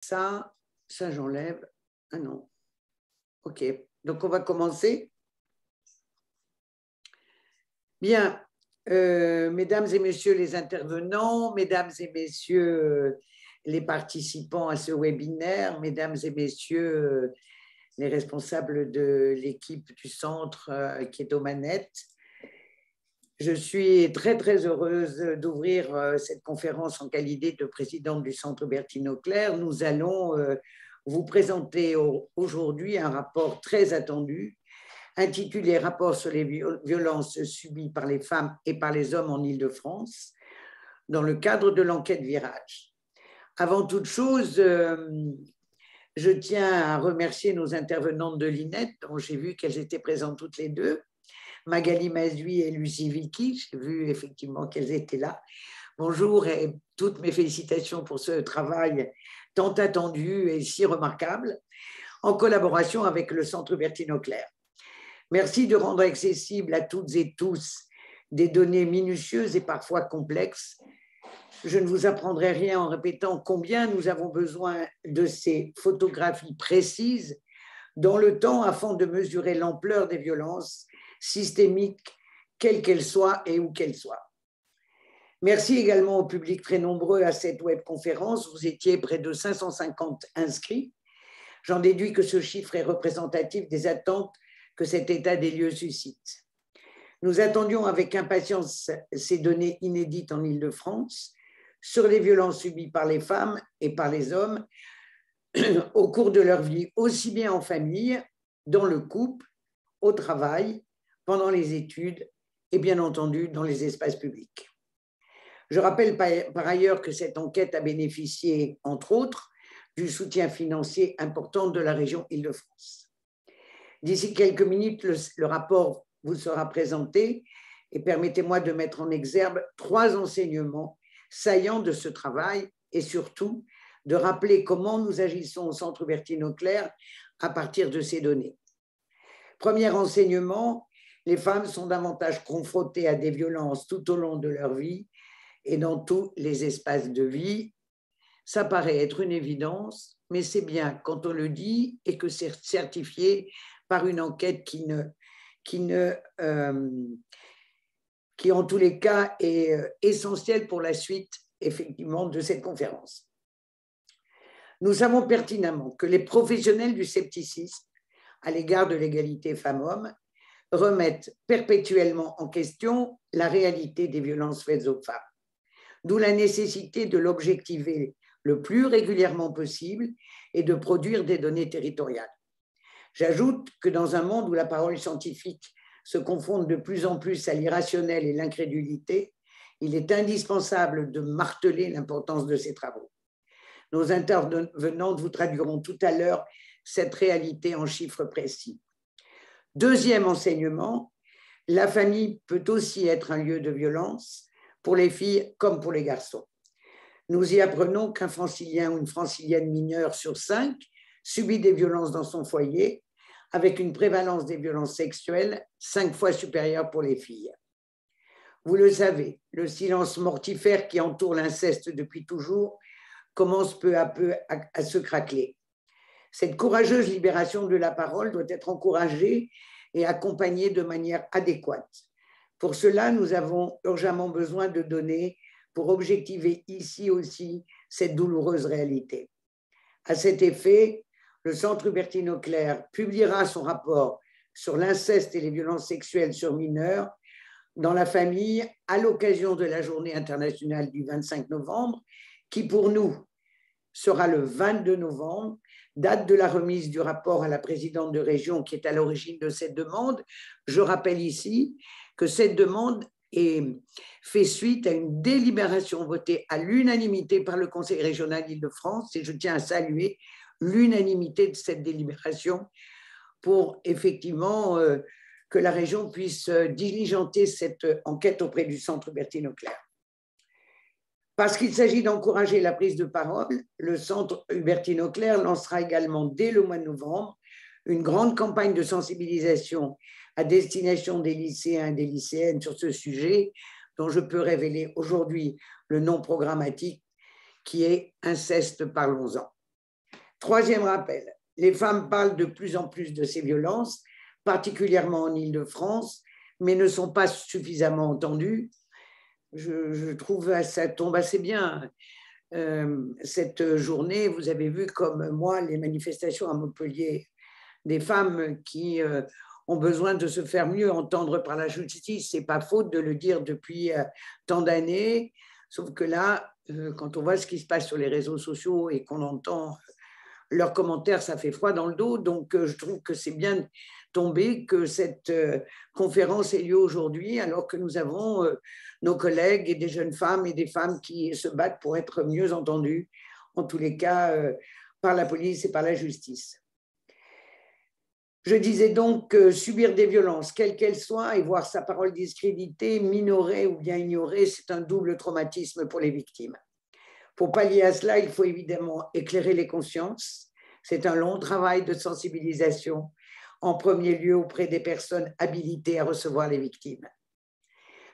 Ça, ça j'enlève. Ah non. OK. Donc, on va commencer. Bien. Mesdames et messieurs les intervenants, mesdames et messieurs les participants à ce webinaire, mesdames et messieurs les responsables de l'équipe du centre qui est aux manettes, je suis très, très heureuse d'ouvrir cette conférence en qualité de présidente du Centre Bertine Auclair. Nous allons vous présenter aujourd'hui un rapport très attendu intitulé « Rapport sur les violences subies par les femmes et par les hommes en Île-de-France » dans le cadre de l'enquête Virage. Avant toute chose, je tiens à remercier nos intervenantes de l'INET, dont j'ai vu qu'elles étaient présentes toutes les deux, Magali Mazui et Lucie Vicky. J'ai vu effectivement qu'elles étaient là. Bonjour et toutes mes félicitations pour ce travail tant attendu et si remarquable, en collaboration avec le Centre Bertine Auclair. Merci de rendre accessibles à toutes et tous des données minutieuses et parfois complexes. Je ne vous apprendrai rien en répétant combien nous avons besoin de ces photographies précises dans le temps afin de mesurer l'ampleur des violences systémiques, quelles qu'elles soient et où qu'elles soient. Merci également au public très nombreux à cette webconférence. Vous étiez près de 550 inscrits. J'en déduis que ce chiffre est représentatif des attentes que cet état des lieux suscite. Nous attendions avec impatience ces données inédites en Île-de-France sur les violences subies par les femmes et par les hommes au cours de leur vie, aussi bien en famille, dans le couple, au travail, pendant les études et bien entendu dans les espaces publics. Je rappelle par ailleurs que cette enquête a bénéficié, entre autres, du soutien financier important de la région Île-de-France. D'ici quelques minutes, le rapport vous sera présenté et permettez-moi de mettre en exergue 3 enseignements saillants de ce travail et surtout de rappeler comment nous agissons au Centre Bertine Auclair à partir de ces données. Premier enseignement, les femmes sont davantage confrontées à des violences tout au long de leur vie et dans tous les espaces de vie. Ça paraît être une évidence, mais c'est bien quand on le dit et que c'est certifié par une enquête qui en tous les cas est essentielle pour la suite effectivement de cette conférence. Nous savons pertinemment que les professionnels du scepticisme à l'égard de l'égalité femmes-hommes remettent perpétuellement en question la réalité des violences faites aux femmes, d'où la nécessité de l'objectiver le plus régulièrement possible et de produire des données territoriales. J'ajoute que dans un monde où la parole scientifique se confronte de plus en plus à l'irrationnel et l'incrédulité, il est indispensable de marteler l'importance de ces travaux. Nos intervenantes vous traduiront tout à l'heure cette réalité en chiffres précis. Deuxième enseignement, la famille peut aussi être un lieu de violence pour les filles comme pour les garçons. Nous y apprenons qu'un francilien ou une francilienne mineure sur 5 subit des violences dans son foyer, avec une prévalence des violences sexuelles 5 fois supérieure pour les filles. Vous le savez, le silence mortifère qui entoure l'inceste depuis toujours commence peu à peu à se craqueler. Cette courageuse libération de la parole doit être encouragée et accompagnée de manière adéquate. Pour cela, nous avons urgemment besoin de données pour objectiver ici aussi cette douloureuse réalité. À cet effet, le Centre Bertine Auclair publiera son rapport sur l'inceste et les violences sexuelles sur mineurs dans la famille à l'occasion de la Journée internationale du 25 novembre, qui pour nous sera le 22 novembre, date de la remise du rapport à la présidente de région qui est à l'origine de cette demande. Je rappelle ici que cette demande fait suite à une délibération votée à l'unanimité par le Conseil régional d'Île-de-France et je tiens à saluer l'unanimité de cette délibération pour effectivement que la région puisse diligenter cette enquête auprès du Centre Bertine Auclair. Parce qu'il s'agit d'encourager la prise de parole, le Centre Bertine Auclair lancera également dès le mois de novembre une grande campagne de sensibilisation à destination des lycéens et des lycéennes sur ce sujet, dont je peux révéler aujourd'hui le nom programmatique qui est Inceste, parlons-en. Troisième rappel, les femmes parlent de plus en plus de ces violences, particulièrement en Île-de-France, mais ne sont pas suffisamment entendues. Je trouve que ça tombe assez bien. Cette journée, vous avez vu comme moi les manifestations à Montpellier des femmes qui ont besoin de se faire mieux entendre par la justice. C'est pas faute de le dire depuis tant d'années, sauf que là, quand on voit ce qui se passe sur les réseaux sociaux et qu'on entend leurs commentaires, ça fait froid dans le dos. Donc, je trouve que c'est bien tombé que cette conférence ait lieu aujourd'hui, alors que nous avons nos collègues et des jeunes femmes et des femmes qui se battent pour être mieux entendues, en tous les cas, par la police et par la justice. Je disais donc que subir des violences, quelles qu'elles soient, et voir sa parole discréditée, minorée ou bien ignorée, c'est un double traumatisme pour les victimes. Pour pallier à cela, il faut évidemment éclairer les consciences. C'est un long travail de sensibilisation, en premier lieu auprès des personnes habilitées à recevoir les victimes.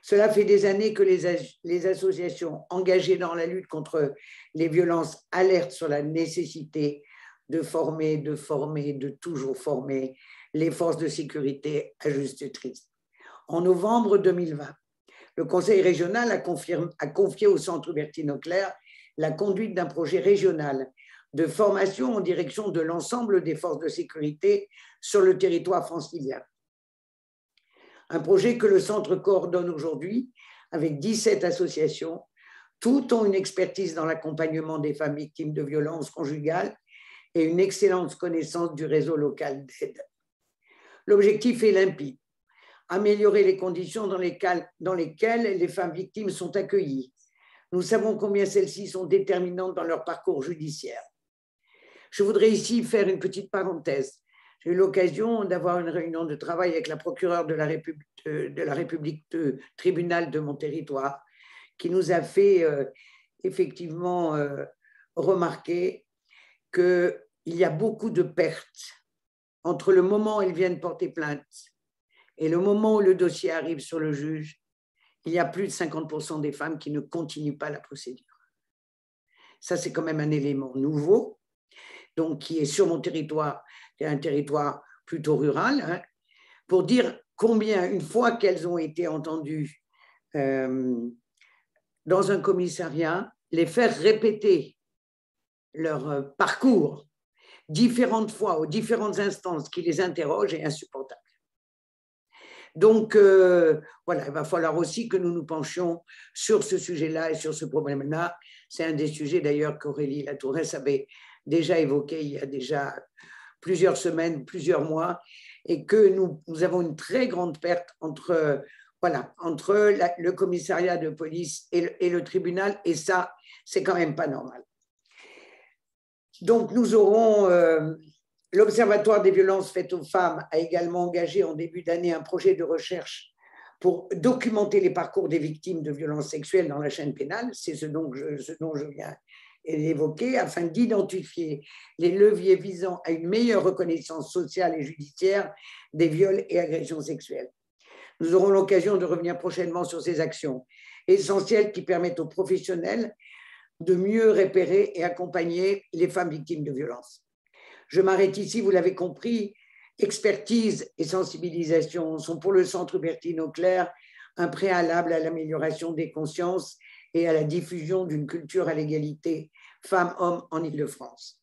Cela fait des années que les associations engagées dans la lutte contre les violences alertent sur la nécessité de former, de toujours former les forces de sécurité à juste titre. En novembre 2020, le Conseil régional a confié au Centre Bertine Auclair la conduite d'un projet régional de formation en direction de l'ensemble des forces de sécurité sur le territoire francilien. Un projet que le centre coordonne aujourd'hui avec 17 associations. Toutes ont une expertise dans l'accompagnement des femmes victimes de violences conjugales et une excellente connaissance du réseau local d'aide. L'objectif est limpide: améliorer les conditions dans lesquelles les femmes victimes sont accueillies. Nous savons combien celles-ci sont déterminantes dans leur parcours judiciaire. Je voudrais ici faire une petite parenthèse. J'ai eu l'occasion d'avoir une réunion de travail avec la procureure de la République de tribunal de mon territoire, qui nous a fait effectivement remarquer qu'il y a beaucoup de pertes entre le moment où elles viennent porter plainte et le moment où le dossier arrive sur le juge. Il y a plus de 50% des femmes qui ne continuent pas la procédure. Ça, c'est quand même un élément nouveau, donc qui est sur mon territoire, qui est un territoire plutôt rural, hein, pour dire combien, une fois qu'elles ont été entendues dans un commissariat, les faire répéter leur parcours différentes fois aux différentes instances qui les interrogent est insupportable. Donc, voilà, il va falloir aussi que nous nous penchions sur ce sujet-là et sur ce problème-là. C'est un des sujets d'ailleurs qu'Aurélie Latourès avait déjà évoqué il y a déjà plusieurs semaines, plusieurs mois, et que nous avons une très grande perte entre le commissariat de police et le tribunal, et ça, c'est quand même pas normal. Donc, nous aurons... L'Observatoire des violences faites aux femmes a également engagé en début d'année un projet de recherche pour documenter les parcours des victimes de violences sexuelles dans la chaîne pénale. C'est ce dont je viens d'évoquer, afin d'identifier les leviers visant à une meilleure reconnaissance sociale et judiciaire des viols et agressions sexuelles. Nous aurons l'occasion de revenir prochainement sur ces actions essentielles qui permettent aux professionnels de mieux repérer et accompagner les femmes victimes de violences. Je m'arrête ici, vous l'avez compris, expertise et sensibilisation sont pour le Centre Bertine Auclair un préalable à l'amélioration des consciences et à la diffusion d'une culture à l'égalité femmes-hommes en Île-de-France.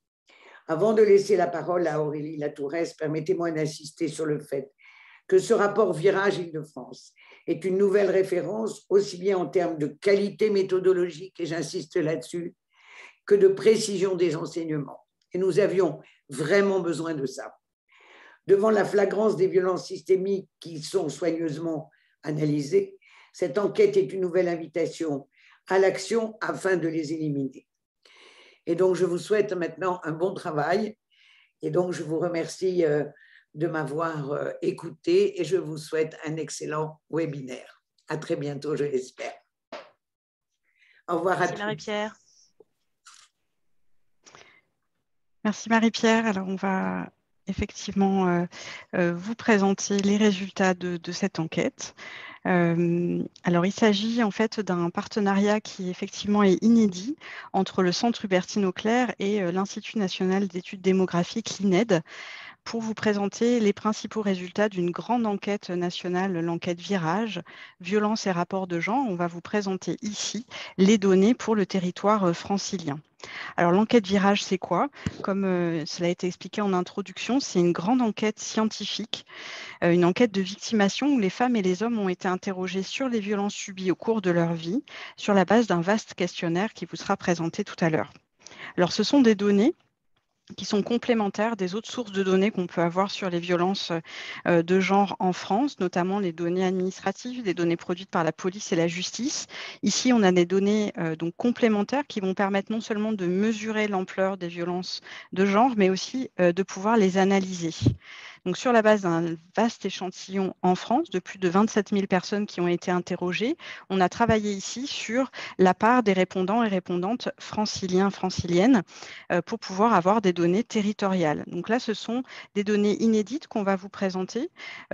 Avant de laisser la parole à Aurélie Latourès, permettez-moi d'insister sur le fait que ce rapport Virage Île-de-France est une nouvelle référence aussi bien en termes de qualité méthodologique, et j'insiste là-dessus, que de précision des enseignements. Et nous avions vraiment besoin de ça. Devant la flagrance des violences systémiques qui sont soigneusement analysées, cette enquête est une nouvelle invitation à l'action afin de les éliminer. Et donc, je vous souhaite maintenant un bon travail. Et donc, je vous remercie de m'avoir écouté et je vous souhaite un excellent webinaire. À très bientôt, je l'espère. Au revoir à tous. Merci Marie-Pierre. Merci Marie-Pierre. Alors, on va effectivement vous présenter les résultats de cette enquête. Alors, il s'agit en fait d'un partenariat qui effectivement est inédit entre le Centre Hubertine Auclair et l'Institut national d'études démographiques, l'INED, pour vous présenter les principaux résultats d'une grande enquête nationale, l'enquête Virage, violence et rapports de genre. On va vous présenter ici les données pour le territoire francilien. Alors, l'enquête Virage, c'est quoi? Comme cela a été expliqué en introduction, c'est une grande enquête scientifique, une enquête de victimation où les femmes et les hommes ont été interrogés sur les violences subies au cours de leur vie, sur la base d'un vaste questionnaire qui vous sera présenté tout à l'heure. Alors, ce sont des données qui sont complémentaires des autres sources de données qu'on peut avoir sur les violences de genre en France, notamment les données administratives, des données produites par la police et la justice. Ici, on a des données donc complémentaires qui vont permettre non seulement de mesurer l'ampleur des violences de genre, mais aussi de pouvoir les analyser. Donc, sur la base d'un vaste échantillon en France de plus de 27 000 personnes qui ont été interrogées, on a travaillé ici sur la part des répondants et répondantes franciliens, franciliennes, pour pouvoir avoir des données territoriales. Donc là, ce sont des données inédites qu'on va vous présenter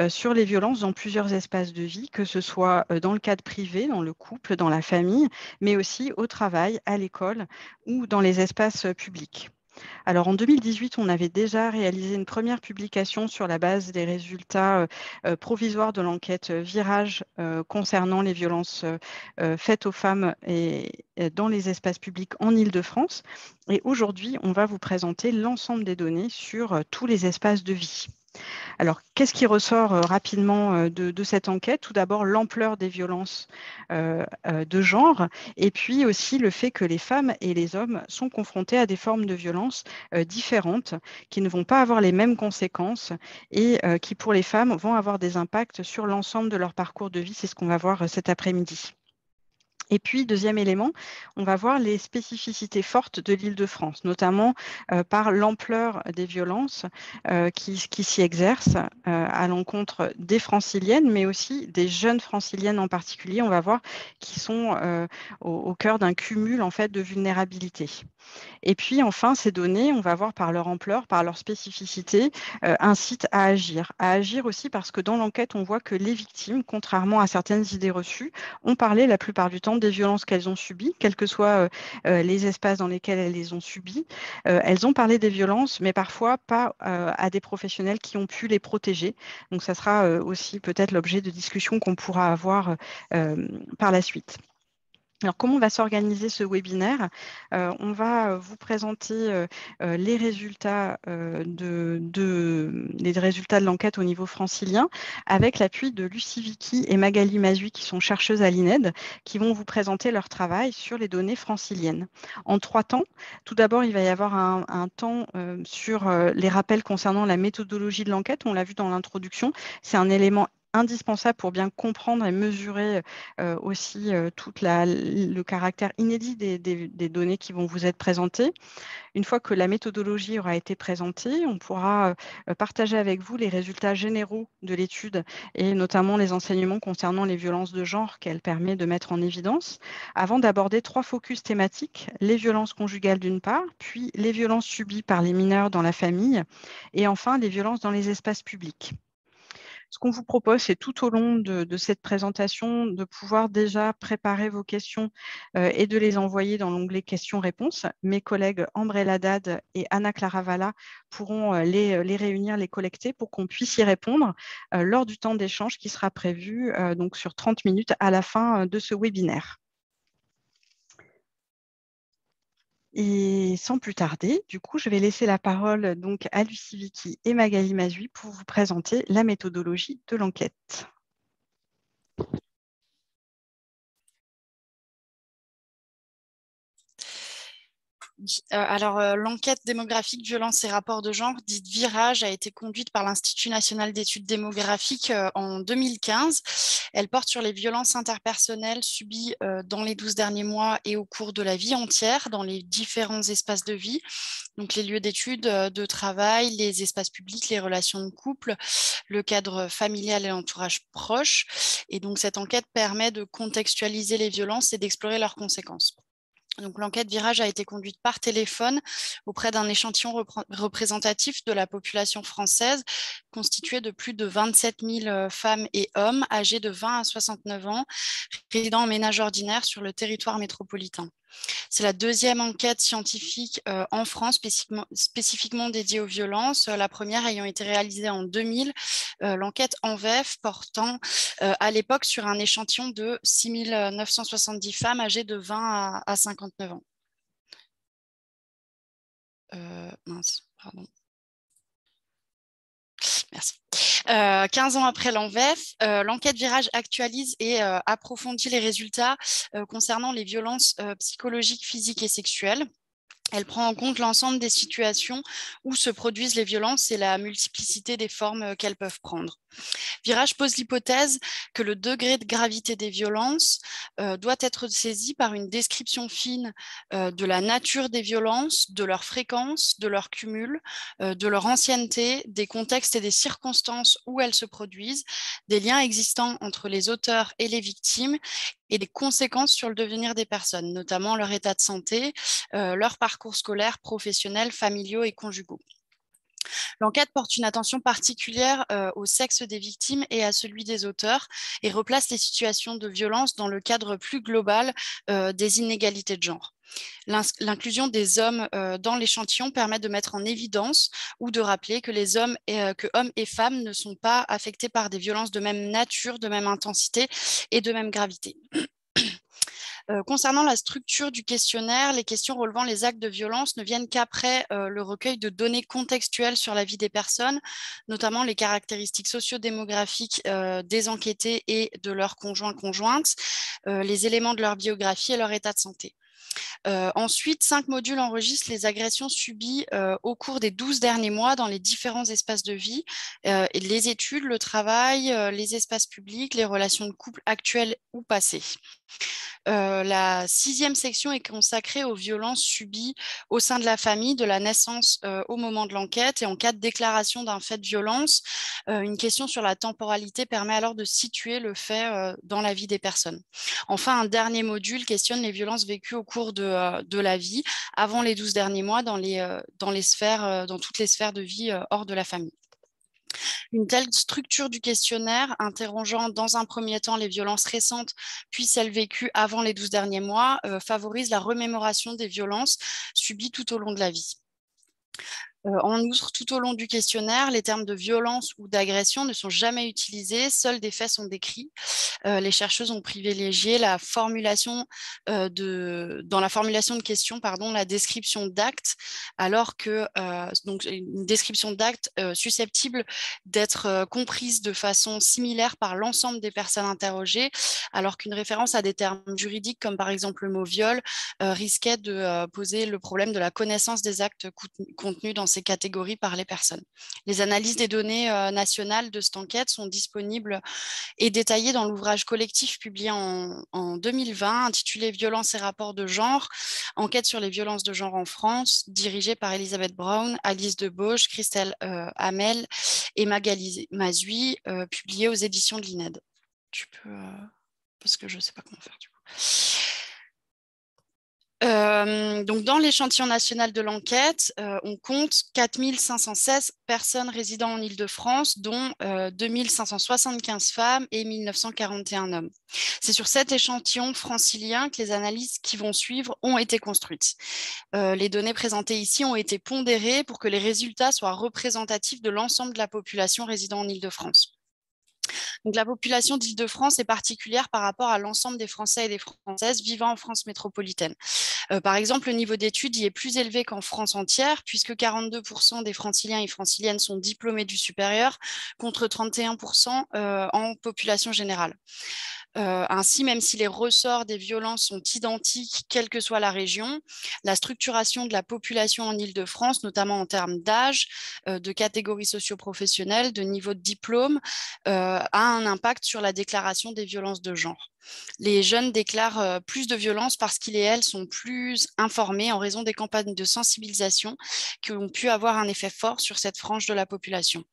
sur les violences dans plusieurs espaces de vie, que ce soit dans le cadre privé, dans le couple, dans la famille, mais aussi au travail, à l'école ou dans les espaces publics. Alors en 2018, on avait déjà réalisé une première publication sur la base des résultats provisoires de l'enquête Virage concernant les violences faites aux femmes et dans les espaces publics en Île-de-France. Et aujourd'hui, on va vous présenter l'ensemble des données sur tous les espaces de vie. Alors, qu'est-ce qui ressort rapidement de cette enquête? Tout d'abord, l'ampleur des violences de genre, et puis aussi le fait que les femmes et les hommes sont confrontés à des formes de violence différentes, qui ne vont pas avoir les mêmes conséquences et qui, pour les femmes, vont avoir des impacts sur l'ensemble de leur parcours de vie. C'est ce qu'on va voir cet après-midi. Et puis, deuxième élément, on va voir les spécificités fortes de l'Île-de-France, notamment par l'ampleur des violences qui s'y exercent à l'encontre des franciliennes, mais aussi des jeunes franciliennes en particulier, on va voir, qui sont au cœur d'un cumul en fait, de vulnérabilité. Et puis enfin, ces données, on va voir par leur ampleur, par leur spécificité, incitent à agir. À agir aussi parce que dans l'enquête, on voit que les victimes, contrairement à certaines idées reçues, ont parlé la plupart du temps des violences qu'elles ont subies, quels que soient les espaces dans lesquels elles les ont subies. Elles ont parlé des violences, mais parfois pas à des professionnels qui ont pu les protéger. Donc ça sera aussi peut-être l'objet de discussions qu'on pourra avoir par la suite. Alors, comment va s'organiser ce webinaire? On va vous présenter les résultats les résultats de l'enquête au niveau francilien avec l'appui de Lucie Vicky et Magali Mazui qui sont chercheuses à l'INED qui vont vous présenter leur travail sur les données franciliennes. En 3 temps, tout d'abord, il va y avoir un temps sur les rappels concernant la méthodologie de l'enquête. On l'a vu dans l'introduction, c'est un élément indispensable pour bien comprendre et mesurer aussi tout le caractère inédit des données qui vont vous être présentées. Une fois que la méthodologie aura été présentée, on pourra partager avec vous les résultats généraux de l'étude et notamment les enseignements concernant les violences de genre qu'elle permet de mettre en évidence, avant d'aborder 3 focus thématiques, les violences conjugales d'une part, puis les violences subies par les mineurs dans la famille et enfin les violences dans les espaces publics. Ce qu'on vous propose, c'est tout au long de cette présentation de pouvoir déjà préparer vos questions et de les envoyer dans l'onglet questions-réponses. Mes collègues Ambre Haddad et Anna Claravala pourront les réunir, les collecter pour qu'on puisse y répondre lors du temps d'échange qui sera prévu donc sur 30 minutes à la fin de ce webinaire. Et sans plus tarder, du coup, je vais laisser la parole donc à Lucie Vicky et Magali Mazui pour vous présenter la méthodologie de l'enquête. L'enquête démographique violence et rapports de genre, dite Virage, a été conduite par l'Institut national d'études démographiques en 2015. Elle porte sur les violences interpersonnelles subies dans les 12 derniers mois et au cours de la vie entière, dans les différents espaces de vie, donc les lieux d'études, de travail, les espaces publics, les relations de couple, le cadre familial et l'entourage proche. Et donc cette enquête permet de contextualiser les violences et d'explorer leurs conséquences. Donc, l'enquête Virage a été conduite par téléphone auprès d'un échantillon représentatif de la population française constitué de plus de 27 000 femmes et hommes âgés de 20 à 69 ans, résidant en ménage ordinaire sur le territoire métropolitain. C'est la deuxième enquête scientifique en France spécifiquement dédiée aux violences, la première ayant été réalisée en 2000, l'enquête ENVEF portant à l'époque sur un échantillon de 6 970 femmes âgées de 20 à 59 ans. Mince, pardon. Merci. 15 ans après l'ENVEF, l'enquête Virage actualise et approfondit les résultats concernant les violences psychologiques, physiques et sexuelles. Elle prend en compte l'ensemble des situations où se produisent les violences et la multiplicité des formes qu'elles peuvent prendre. Virage pose l'hypothèse que le degré de gravité des violences doit être saisi par une description fine de la nature des violences, de leur fréquence, de leur cumul, de leur ancienneté, des contextes et des circonstances où elles se produisent, des liens existants entre les auteurs et les victimes et des conséquences sur le devenir des personnes, notamment leur état de santé, leur parcours scolaire, professionnel, familiaux et conjugaux. L'enquête porte une attention particulière au sexe des victimes et à celui des auteurs et replace les situations de violence dans le cadre plus global des inégalités de genre. L'inclusion des hommes dans l'échantillon permet de mettre en évidence ou de rappeler que hommes et femmes ne sont pas affectés par des violences de même nature, de même intensité et de même gravité. Concernant la structure du questionnaire, les questions relevant les actes de violence ne viennent qu'après le recueil de données contextuelles sur la vie des personnes, notamment les caractéristiques sociodémographiques des enquêtés et de leurs conjoints-conjointes, les éléments de leur biographie et leur état de santé. Ensuite, 5 modules enregistrent les agressions subies au cours des 12 derniers mois dans les différents espaces de vie, les études, le travail, les espaces publics, les relations de couple actuelles ou passées. La 6e section est consacrée aux violences subies au sein de la famille, de la naissance au moment de l'enquête et en cas de déclaration d'un fait de violence. Une question sur la temporalité permet alors de situer le fait dans la vie des personnes. Enfin, un dernier module questionne les violences vécues au cours de la vie, avant les 12 derniers mois, dans toutes les sphères de vie hors de la famille. Une telle structure du questionnaire, interrogeant dans un premier temps les violences récentes, puis celles vécues avant les 12 derniers mois, favorise la remémoration des violences subies tout au long de la vie. En outre, tout au long du questionnaire, les termes de violence ou d'agression ne sont jamais utilisés, seuls des faits sont décrits. Les chercheuses ont privilégié dans la formulation de questions, la description d'actes, alors que donc une description d'actes susceptible d'être comprise de façon similaire par l'ensemble des personnes interrogées, alors qu'une référence à des termes juridiques comme par exemple le mot viol risquait de poser le problème de la connaissance des actes contenus dans ces catégories par les personnes. Les analyses des données nationales de cette enquête sont disponibles et détaillées dans l'ouvrage collectif publié en 2020 intitulé « Violences et rapports de genre, enquête sur les violences de genre en France », dirigé par Elisabeth Brown, Alice Debauche, Christelle Hamel et Magali Mazui, publié aux éditions de l'INED. Tu peux... parce que je ne sais pas comment faire du coup. Donc dans l'échantillon national de l'enquête, on compte 4 516 personnes résidant en Île-de-France, dont 2 575 femmes et 1 941 hommes. C'est sur cet échantillon francilien que les analyses qui vont suivre ont été construites. Les données présentées ici ont été pondérées pour que les résultats soient représentatifs de l'ensemble de la population résidant en Île-de-France. Donc, la population d'Île-de-France est particulière par rapport à l'ensemble des Français et des Françaises vivant en France métropolitaine. Par exemple, le niveau d'études y est plus élevé qu'en France entière, puisque 42% des franciliens et franciliennes sont diplômés du supérieur, contre 31% en population générale. Ainsi, même si les ressorts des violences sont identiques, quelle que soit la région, la structuration de la population en Île-de-France, notamment en termes d'âge, de catégories socio-professionnelles, de niveau de diplôme, a un impact sur la déclaration des violences de genre. Les jeunes déclarent plus de violences parce qu'ils et elles sont plus informés en raison des campagnes de sensibilisation qui ont pu avoir un effet fort sur cette frange de la population.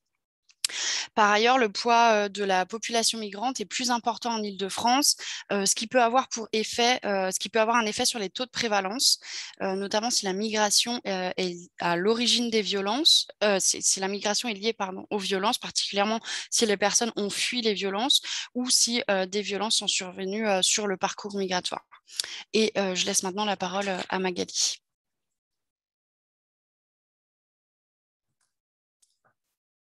Par ailleurs, le poids de la population migrante est plus important en Île-de-France, ce qui peut avoir un effet sur les taux de prévalence, notamment si la migration est à l'origine des violences, si la migration est liée aux violences, particulièrement si les personnes ont fui les violences ou si des violences sont survenues sur le parcours migratoire. Et je laisse maintenant la parole à Magali.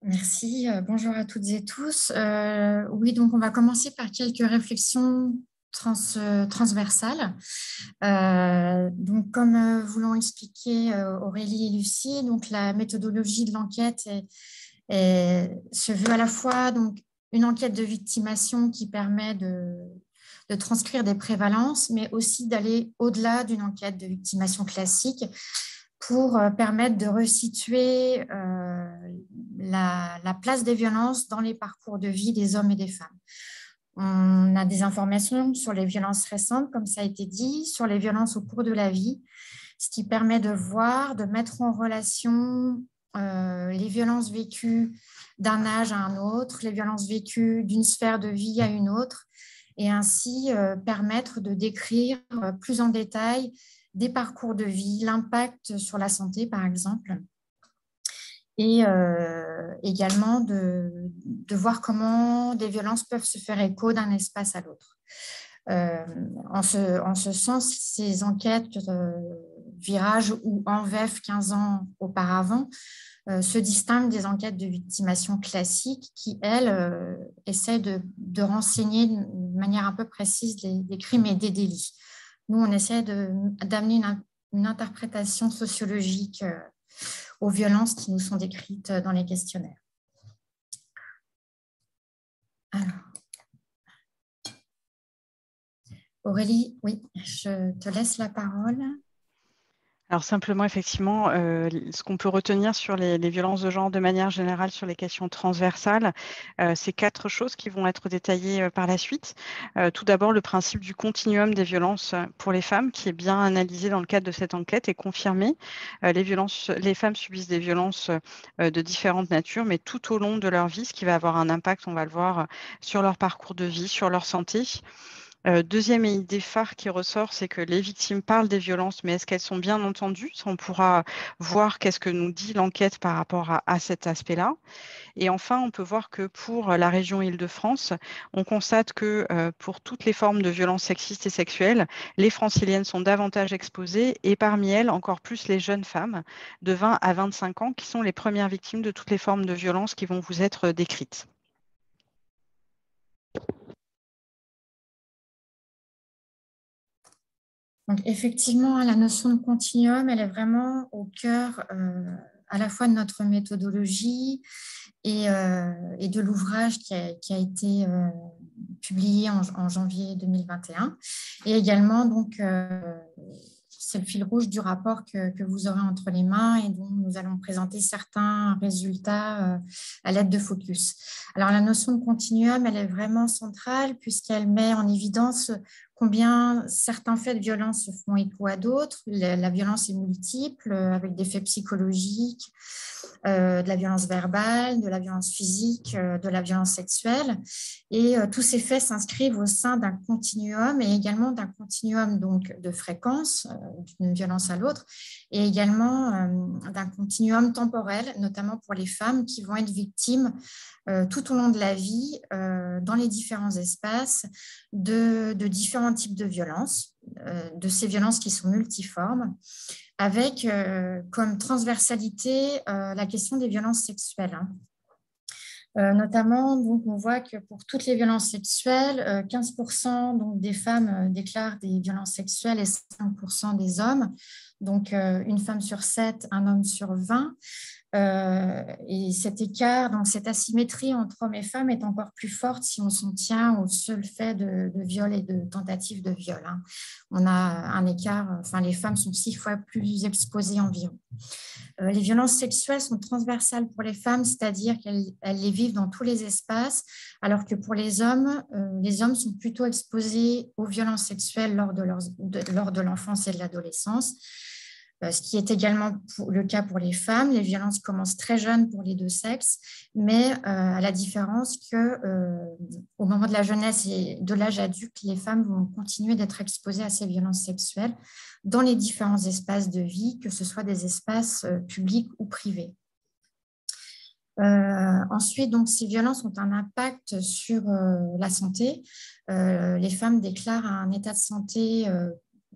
Merci, bonjour à toutes et tous. Oui, donc on va commencer par quelques réflexions transversales. Donc, comme vous l'ont expliqué Aurélie et Lucie, donc la méthodologie de l'enquête se veut à la fois donc, une enquête de victimation qui permet de transcrire des prévalences, mais aussi d'aller au-delà d'une enquête de victimation classique pour permettre de resituer la place des violences dans les parcours de vie des hommes et des femmes. On a des informations sur les violences récentes, comme ça a été dit, sur les violences au cours de la vie, ce qui permet de voir, de mettre en relation les violences vécues d'un âge à un autre, les violences vécues d'une sphère de vie à une autre, et ainsi permettre de décrire plus en détail des parcours de vie, l'impact sur la santé, par exemple, et également de voir comment des violences peuvent se faire écho d'un espace à l'autre. En ce sens, ces enquêtes Virage ou ENVEF 15 ans auparavant se distinguent des enquêtes de victimation classiques qui, elles, essaient de renseigner de manière un peu précise des crimes et des délits. Nous, on essaie d'amener une interprétation sociologique aux violences qui nous sont décrites dans les questionnaires. Alors, Aurélie, oui, je te laisse la parole. Alors simplement, effectivement, ce qu'on peut retenir sur les violences de genre de manière générale sur les questions transversales, c'est 4 choses qui vont être détaillées par la suite. Tout d'abord, le principe du continuum des violences pour les femmes qui est bien analysé dans le cadre de cette enquête et confirmé. Les femmes subissent des violences de différentes natures, mais tout au long de leur vie, ce qui va avoir un impact, on va le voir, sur leur parcours de vie, sur leur santé. Deuxième idée phare qui ressort, c'est que les victimes parlent des violences, mais est-ce qu'elles sont bien entendues? Ça, on pourra voir qu'est-ce que nous dit l'enquête par rapport à cet aspect-là. Et enfin, on peut voir que pour la région Île-de-France, on constate que pour toutes les formes de violences sexistes et sexuelles, les franciliennes sont davantage exposées et parmi elles, encore plus les jeunes femmes de 20 à 25 ans qui sont les premières victimes de toutes les formes de violences qui vont vous être décrites. Donc, effectivement, la notion de continuum, elle est vraiment au cœur à la fois de notre méthodologie et de l'ouvrage qui a été publié en janvier 2021. Et également, donc, c'est le fil rouge du rapport que vous aurez entre les mains et dont nous allons présenter certains résultats à l'aide de focus. Alors, la notion de continuum, elle est vraiment centrale puisqu'elle met en évidence combien certains faits de violence se font écho à d'autres. La violence est multiple, avec des faits psychologiques, de la violence verbale, de la violence physique, de la violence sexuelle. Et tous ces faits s'inscrivent au sein d'un continuum et également d'un continuum donc, de fréquence d'une violence à l'autre et également d'un continuum temporel, notamment pour les femmes qui vont être victimes tout au long de la vie, dans les différents espaces, de différents types de violences, de ces violences qui sont multiformes, avec comme transversalité la question des violences sexuelles. Notamment, donc, on voit que pour toutes les violences sexuelles, 15% donc, des femmes déclarent des violences sexuelles et 5% des hommes. Donc, une femme sur 7, un homme sur 20. Et cet écart, donc cette asymétrie entre hommes et femmes est encore plus forte si on s'en tient au seul fait de viol et de tentative de viol. On a un écart, enfin les femmes sont 6 fois plus exposées environ. Les violences sexuelles sont transversales pour les femmes, c'est-à-dire qu'elles les vivent dans tous les espaces, alors que pour les hommes sont plutôt exposés aux violences sexuelles lors de l'enfance et de l'adolescence. ce qui est également le cas pour les femmes. Les violences commencent très jeunes pour les deux sexes, mais à la différence qu'au moment de la jeunesse et de l'âge adulte, les femmes vont continuer d'être exposées à ces violences sexuelles dans les différents espaces de vie, que ce soit des espaces publics ou privés. Ensuite, donc, ces violences ont un impact sur la santé. Les femmes déclarent un état de santé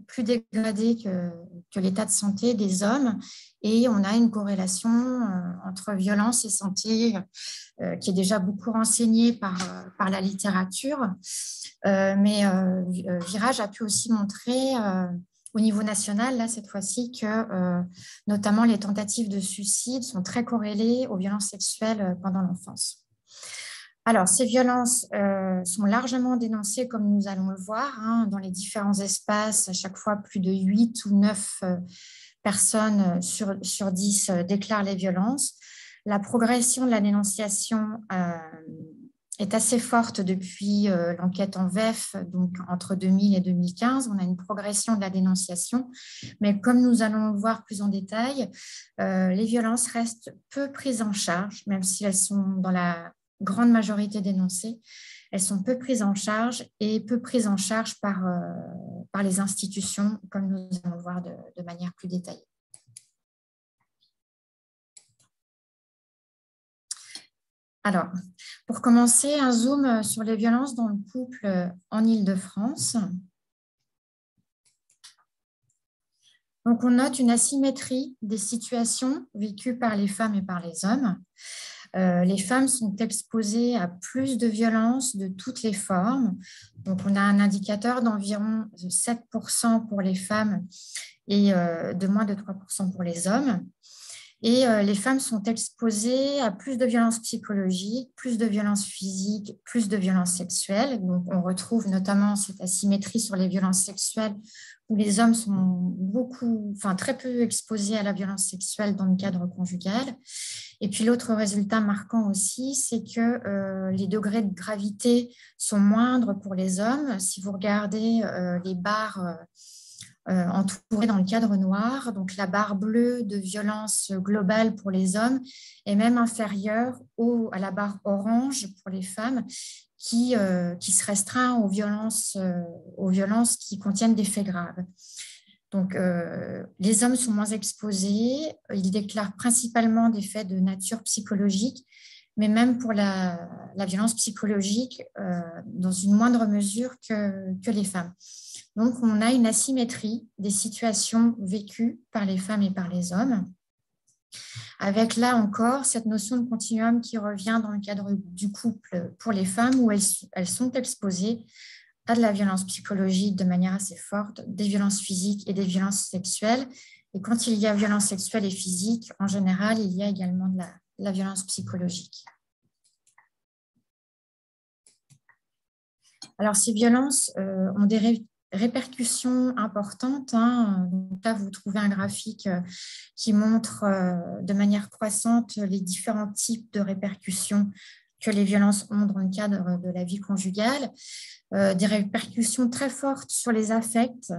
plus dégradé que l'état de santé des hommes, et on a une corrélation entre violence et santé qui est déjà beaucoup renseignée par la littérature. Mais Virage a pu aussi montrer au niveau national, là, cette fois-ci, que notamment les tentatives de suicide sont très corrélées aux violences sexuelles pendant l'enfance. Alors, ces violences sont largement dénoncées, comme nous allons le voir, dans les différents espaces. À chaque fois, plus de 8 ou 9 personnes sur 10 déclarent les violences. La progression de la dénonciation est assez forte depuis l'enquête en VEF, donc entre 2000 et 2015. On a une progression de la dénonciation, mais comme nous allons le voir plus en détail, les violences restent peu prises en charge, même si elles sont dans la grande majorité dénoncées. Elles sont peu prises en charge et peu prises en charge par les institutions, comme nous allons le voir de manière plus détaillée. Alors, pour commencer, un zoom sur les violences dans le couple en Île-de-France. Donc, on note une asymétrie des situations vécues par les femmes et par les hommes. Les femmes sont exposées à plus de violences de toutes les formes. Donc, on a un indicateur d'environ 7% pour les femmes et de moins de 3% pour les hommes. Et les femmes sont exposées à plus de violences psychologiques, plus de violences physiques, plus de violences sexuelles. Donc, on retrouve notamment cette asymétrie sur les violences sexuelles où les hommes sont très peu exposés à la violence sexuelle dans le cadre conjugal. Et puis, l'autre résultat marquant aussi, c'est que les degrés de gravité sont moindres pour les hommes. Si vous regardez les barres entourée dans le cadre noir. Donc, la barre bleue de violence globale pour les hommes est même inférieure à la barre orange pour les femmes qui se restreint aux violences qui contiennent des faits graves. Donc, les hommes sont moins exposés. Ils déclarent principalement des faits de nature psychologique, mais même pour la violence psychologique, dans une moindre mesure que les femmes. Donc, on a une asymétrie des situations vécues par les femmes et par les hommes, avec là encore cette notion de continuum qui revient dans le cadre du couple pour les femmes, où elles sont exposées à de la violence psychologique de manière assez forte, des violences physiques et des violences sexuelles. Et quand il y a violence sexuelle et physique, en général, il y a également de la violence psychologique. Alors, ces violences ont des répercussions importantes. Donc là, vous trouvez un graphique qui montre de manière croissante les différents types de répercussions que les violences ont dans le cadre de la vie conjugale. Des répercussions très fortes sur les affects,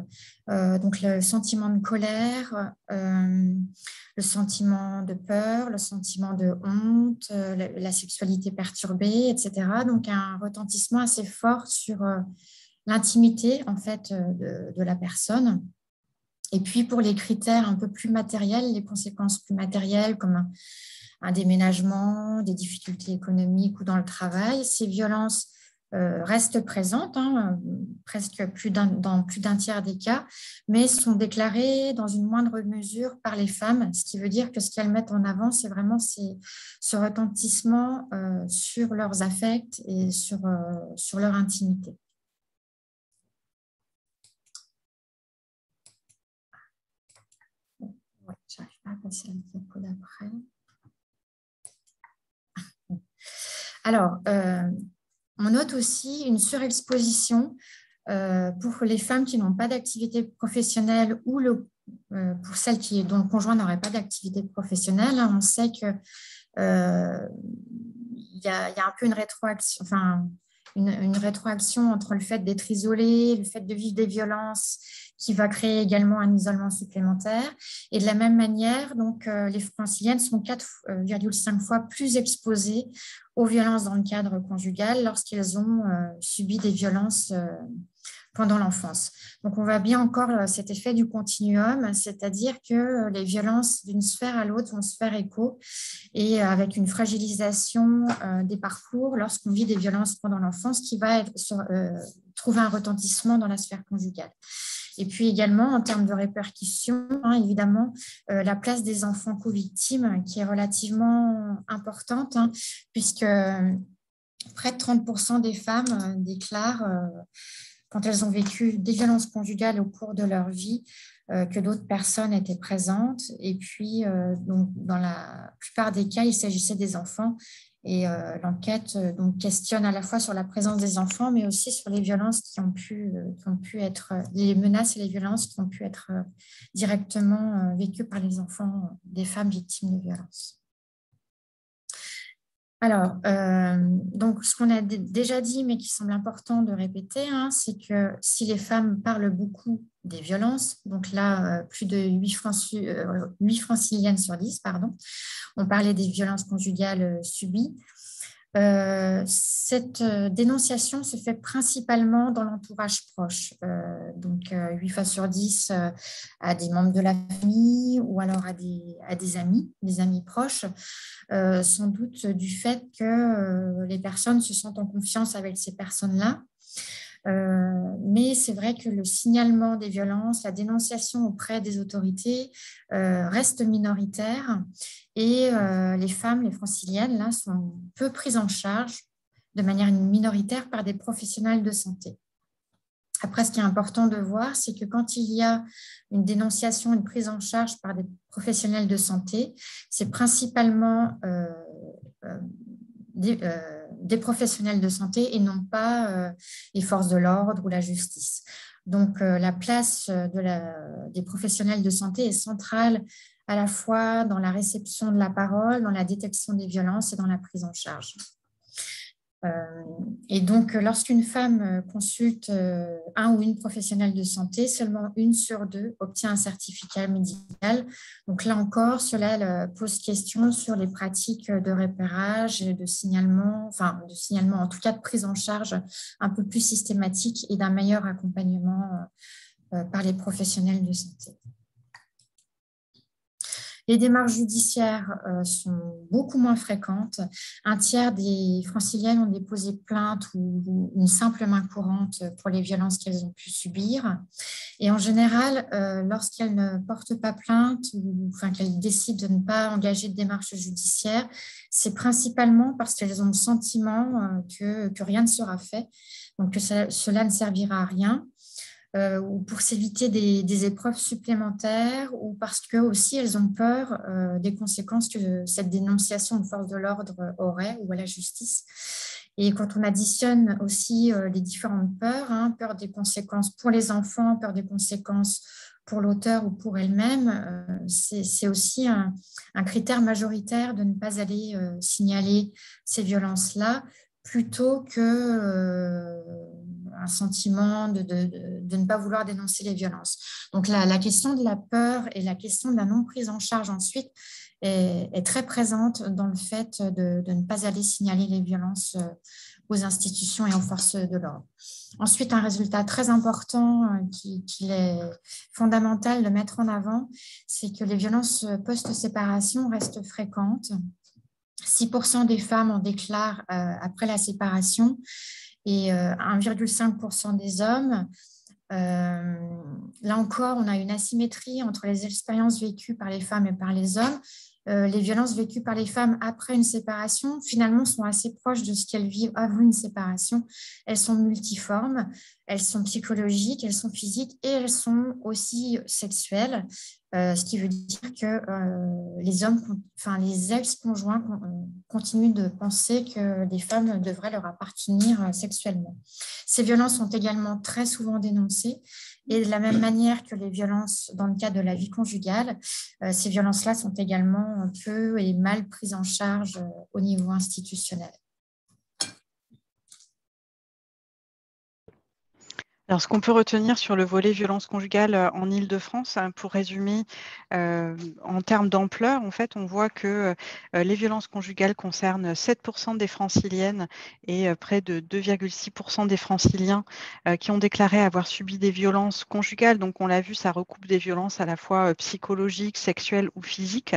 donc le sentiment de colère, le sentiment de peur, le sentiment de honte, la sexualité perturbée, etc. Donc un retentissement assez fort sur l'intimité en fait de la personne. Et puis pour les critères un peu plus matériels, les conséquences plus matérielles comme un déménagement, des difficultés économiques ou dans le travail, ces violences restent présentes, presque dans plus d'un tiers des cas, mais sont déclarées dans une moindre mesure par les femmes, ce qui veut dire que ce qu'elles mettent en avant, c'est vraiment ce retentissement sur leurs affects et sur leur intimité. Ouais, je n'arrive pas à passer à la diapo d'après. Alors, on note aussi une surexposition pour les femmes qui n'ont pas d'activité professionnelle ou pour celles dont le conjoint n'aurait pas d'activité professionnelle. On sait qu'il y a un peu une une rétroaction entre le fait d'être isolé, le fait de vivre des violences, qui va créer également un isolement supplémentaire. Et de la même manière, donc, les franciliennes sont 4,5 fois plus exposées aux violences dans le cadre conjugal lorsqu'elles ont subi des violences pendant l'enfance. Donc, on voit bien encore cet effet du continuum, c'est-à-dire que les violences d'une sphère à l'autre vont se faire écho et avec une fragilisation des parcours lorsqu'on vit des violences pendant l'enfance qui va trouver un retentissement dans la sphère conjugale. Et puis également, en termes de répercussions, évidemment, la place des enfants co-victimes qui est relativement importante, puisque près de 30% des femmes déclarent, quand elles ont vécu des violences conjugales au cours de leur vie, que d'autres personnes étaient présentes. Et puis, donc, dans la plupart des cas, il s'agissait des enfants. Et l'enquête donc questionne à la fois sur la présence des enfants, mais aussi sur les violences qui ont pu être, les menaces et les violences qui ont pu être directement vécues par les enfants des femmes victimes de violences. Alors, donc ce qu'on a déjà dit, mais qui semble important de répéter, c'est que si les femmes parlent beaucoup des violences, donc là, plus de 8 franciliennes sur 10, on parlait des violences conjugales subies. Cette dénonciation se fait principalement dans l'entourage proche, donc 8 fois sur 10 à des membres de la famille ou alors à des amis proches, sans doute du fait que les personnes se sentent en confiance avec ces personnes-là. Mais c'est vrai que le signalement des violences, la dénonciation auprès des autorités reste minoritaire et les femmes, les franciliennes, là, sont peu prises en charge de manière minoritaire par des professionnels de santé. Après, ce qui est important de voir, c'est que quand il y a une dénonciation, une prise en charge par des professionnels de santé, c'est principalement des professionnels de santé et non pas les forces de l'ordre ou la justice. Donc, la place des professionnels de santé est centrale à la fois dans la réception de la parole, dans la détection des violences et dans la prise en charge. Et donc, lorsqu'une femme consulte un ou une professionnelle de santé, seulement 1 sur 2 obtient un certificat médical. Donc là encore, cela pose question sur les pratiques de repérage et de signalement, en tout cas de prise en charge un peu plus systématique et d'un meilleur accompagnement par les professionnels de santé. Les démarches judiciaires sont beaucoup moins fréquentes. 1/3 des franciliennes ont déposé plainte ou une simple main courante pour les violences qu'elles ont pu subir. Et en général, lorsqu'elles ne portent pas plainte ou qu'elles décident de ne pas engager de démarche judiciaire, c'est principalement parce qu'elles ont le sentiment que rien ne sera fait, donc que cela ne servira à rien. Ou pour s'éviter des épreuves supplémentaires ou parce que aussi elles ont peur des conséquences que cette dénonciation de force de l'ordre aurait ou à la justice. Et quand on additionne aussi les différentes peurs, peur des conséquences pour les enfants, peur des conséquences pour l'auteur ou pour elle-même, c'est aussi un critère majoritaire de ne pas aller signaler ces violences-là plutôt que un sentiment de ne pas vouloir dénoncer les violences. Donc la question de la peur et la question de la non-prise en charge ensuite est très présente dans le fait de ne pas aller signaler les violences aux institutions et aux forces de l'ordre. Ensuite, un résultat très important qu'il est fondamental de mettre en avant, c'est que les violences post-séparation restent fréquentes. 6% des femmes en déclarent après la séparation et 1,5% des hommes. Là encore, on a une asymétrie entre les expériences vécues par les femmes et par les hommes. Les violences vécues par les femmes après une séparation, finalement, sont assez proches de ce qu'elles vivent avant une séparation. Elles sont multiformes, elles sont psychologiques, elles sont physiques et elles sont aussi sexuelles. Ce qui veut dire que les ex-conjoints continuent de penser que les femmes devraient leur appartenir sexuellement. Ces violences sont également très souvent dénoncées et de la même manière que les violences dans le cadre de la vie conjugale, ces violences-là sont également peu et mal prises en charge au niveau institutionnel. Alors, ce qu'on peut retenir sur le volet violence conjugale en Île-de-France, pour résumer, en termes d'ampleur, en fait, on voit que les violences conjugales concernent 7% des franciliennes et près de 2,6% des franciliens qui ont déclaré avoir subi des violences conjugales. Donc, on l'a vu, ça recoupe des violences à la fois psychologiques, sexuelles ou physiques.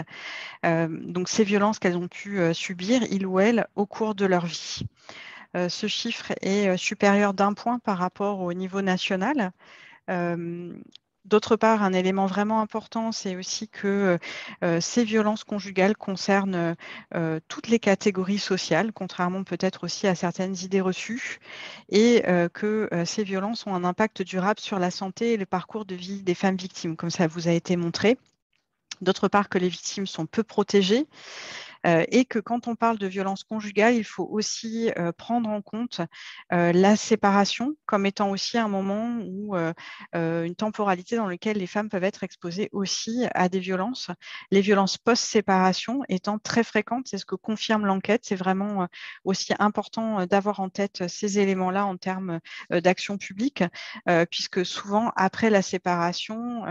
Donc, ces violences qu'elles ont pu subir, ils ou elles, au cours de leur vie. Ce chiffre est supérieur d'1 point par rapport au niveau national. D'autre part, un élément vraiment important, c'est aussi que ces violences conjugales concernent toutes les catégories sociales, contrairement peut-être aussi à certaines idées reçues, et que ces violences ont un impact durable sur la santé et le parcours de vie des femmes victimes, comme ça vous a été montré. D'autre part, que les victimes sont peu protégées. Et que quand on parle de violence conjugale, il faut aussi prendre en compte la séparation comme étant aussi un moment où une temporalité dans laquelle les femmes peuvent être exposées aussi à des violences. Les violences post-séparation étant très fréquentes, c'est ce que confirme l'enquête. C'est vraiment aussi important d'avoir en tête ces éléments-là en termes d'action publique, puisque souvent, après la séparation,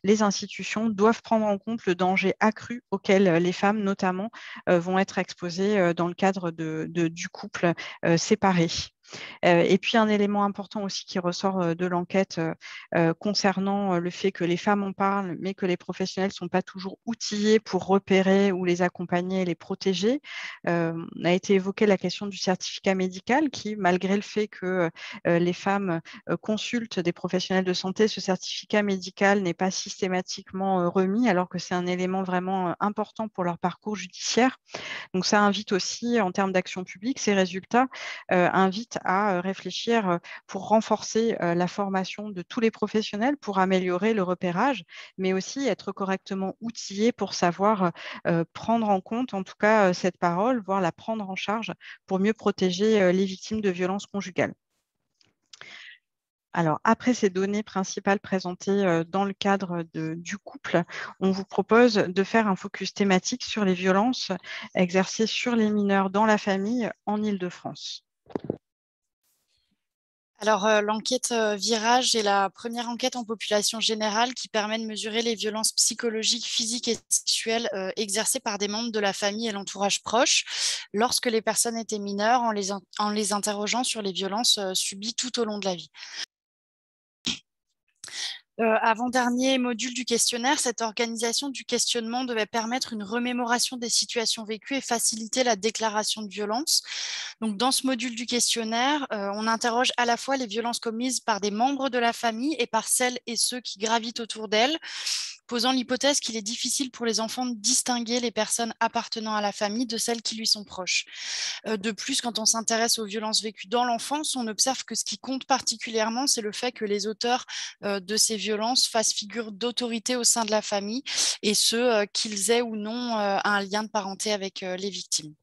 les institutions doivent prendre en compte le danger accru auquel les femmes, notamment, vont être exposées dans le cadre du couple séparé. Et puis un élément important aussi qui ressort de l'enquête concernant le fait que les femmes en parlent, mais que les professionnels ne sont pas toujours outillés pour repérer ou les accompagner et les protéger. On a été évoqué la question du certificat médical qui, malgré le fait que les femmes consultent des professionnels de santé, ce certificat médical n'est pas systématiquement remis, alors que c'est un élément vraiment important pour leur parcours judiciaire. Donc ça invite aussi, en termes d'action publique, ces résultats invitent à réfléchir pour renforcer la formation de tous les professionnels, pour améliorer le repérage, mais aussi être correctement outillés pour savoir prendre en compte, en tout cas, cette parole, voire la prendre en charge pour mieux protéger les victimes de violences conjugales. Alors, après ces données principales présentées dans le cadre du couple, on vous propose de faire un focus thématique sur les violences exercées sur les mineurs dans la famille en Île-de-France. Alors, l'enquête Virage est la première enquête en population générale qui permet de mesurer les violences psychologiques, physiques et sexuelles exercées par des membres de la famille et l'entourage proche lorsque les personnes étaient mineures en les interrogeant sur les violences subies tout au long de la vie. Avant-dernier module du questionnaire, cette organisation du questionnement devait permettre une remémoration des situations vécues et faciliter la déclaration de violence. Donc, dans ce module du questionnaire, on interroge à la fois les violences commises par des membres de la famille et par celles et ceux qui gravitent autour d'elles, posant l'hypothèse qu'il est difficile pour les enfants de distinguer les personnes appartenant à la famille de celles qui lui sont proches. De plus, quand on s'intéresse aux violences vécues dans l'enfance, on observe que ce qui compte particulièrement, c'est le fait que les auteurs de ces violences fassent figure d'autorité au sein de la famille, et ce, qu'ils aient ou non un lien de parenté avec les victimes.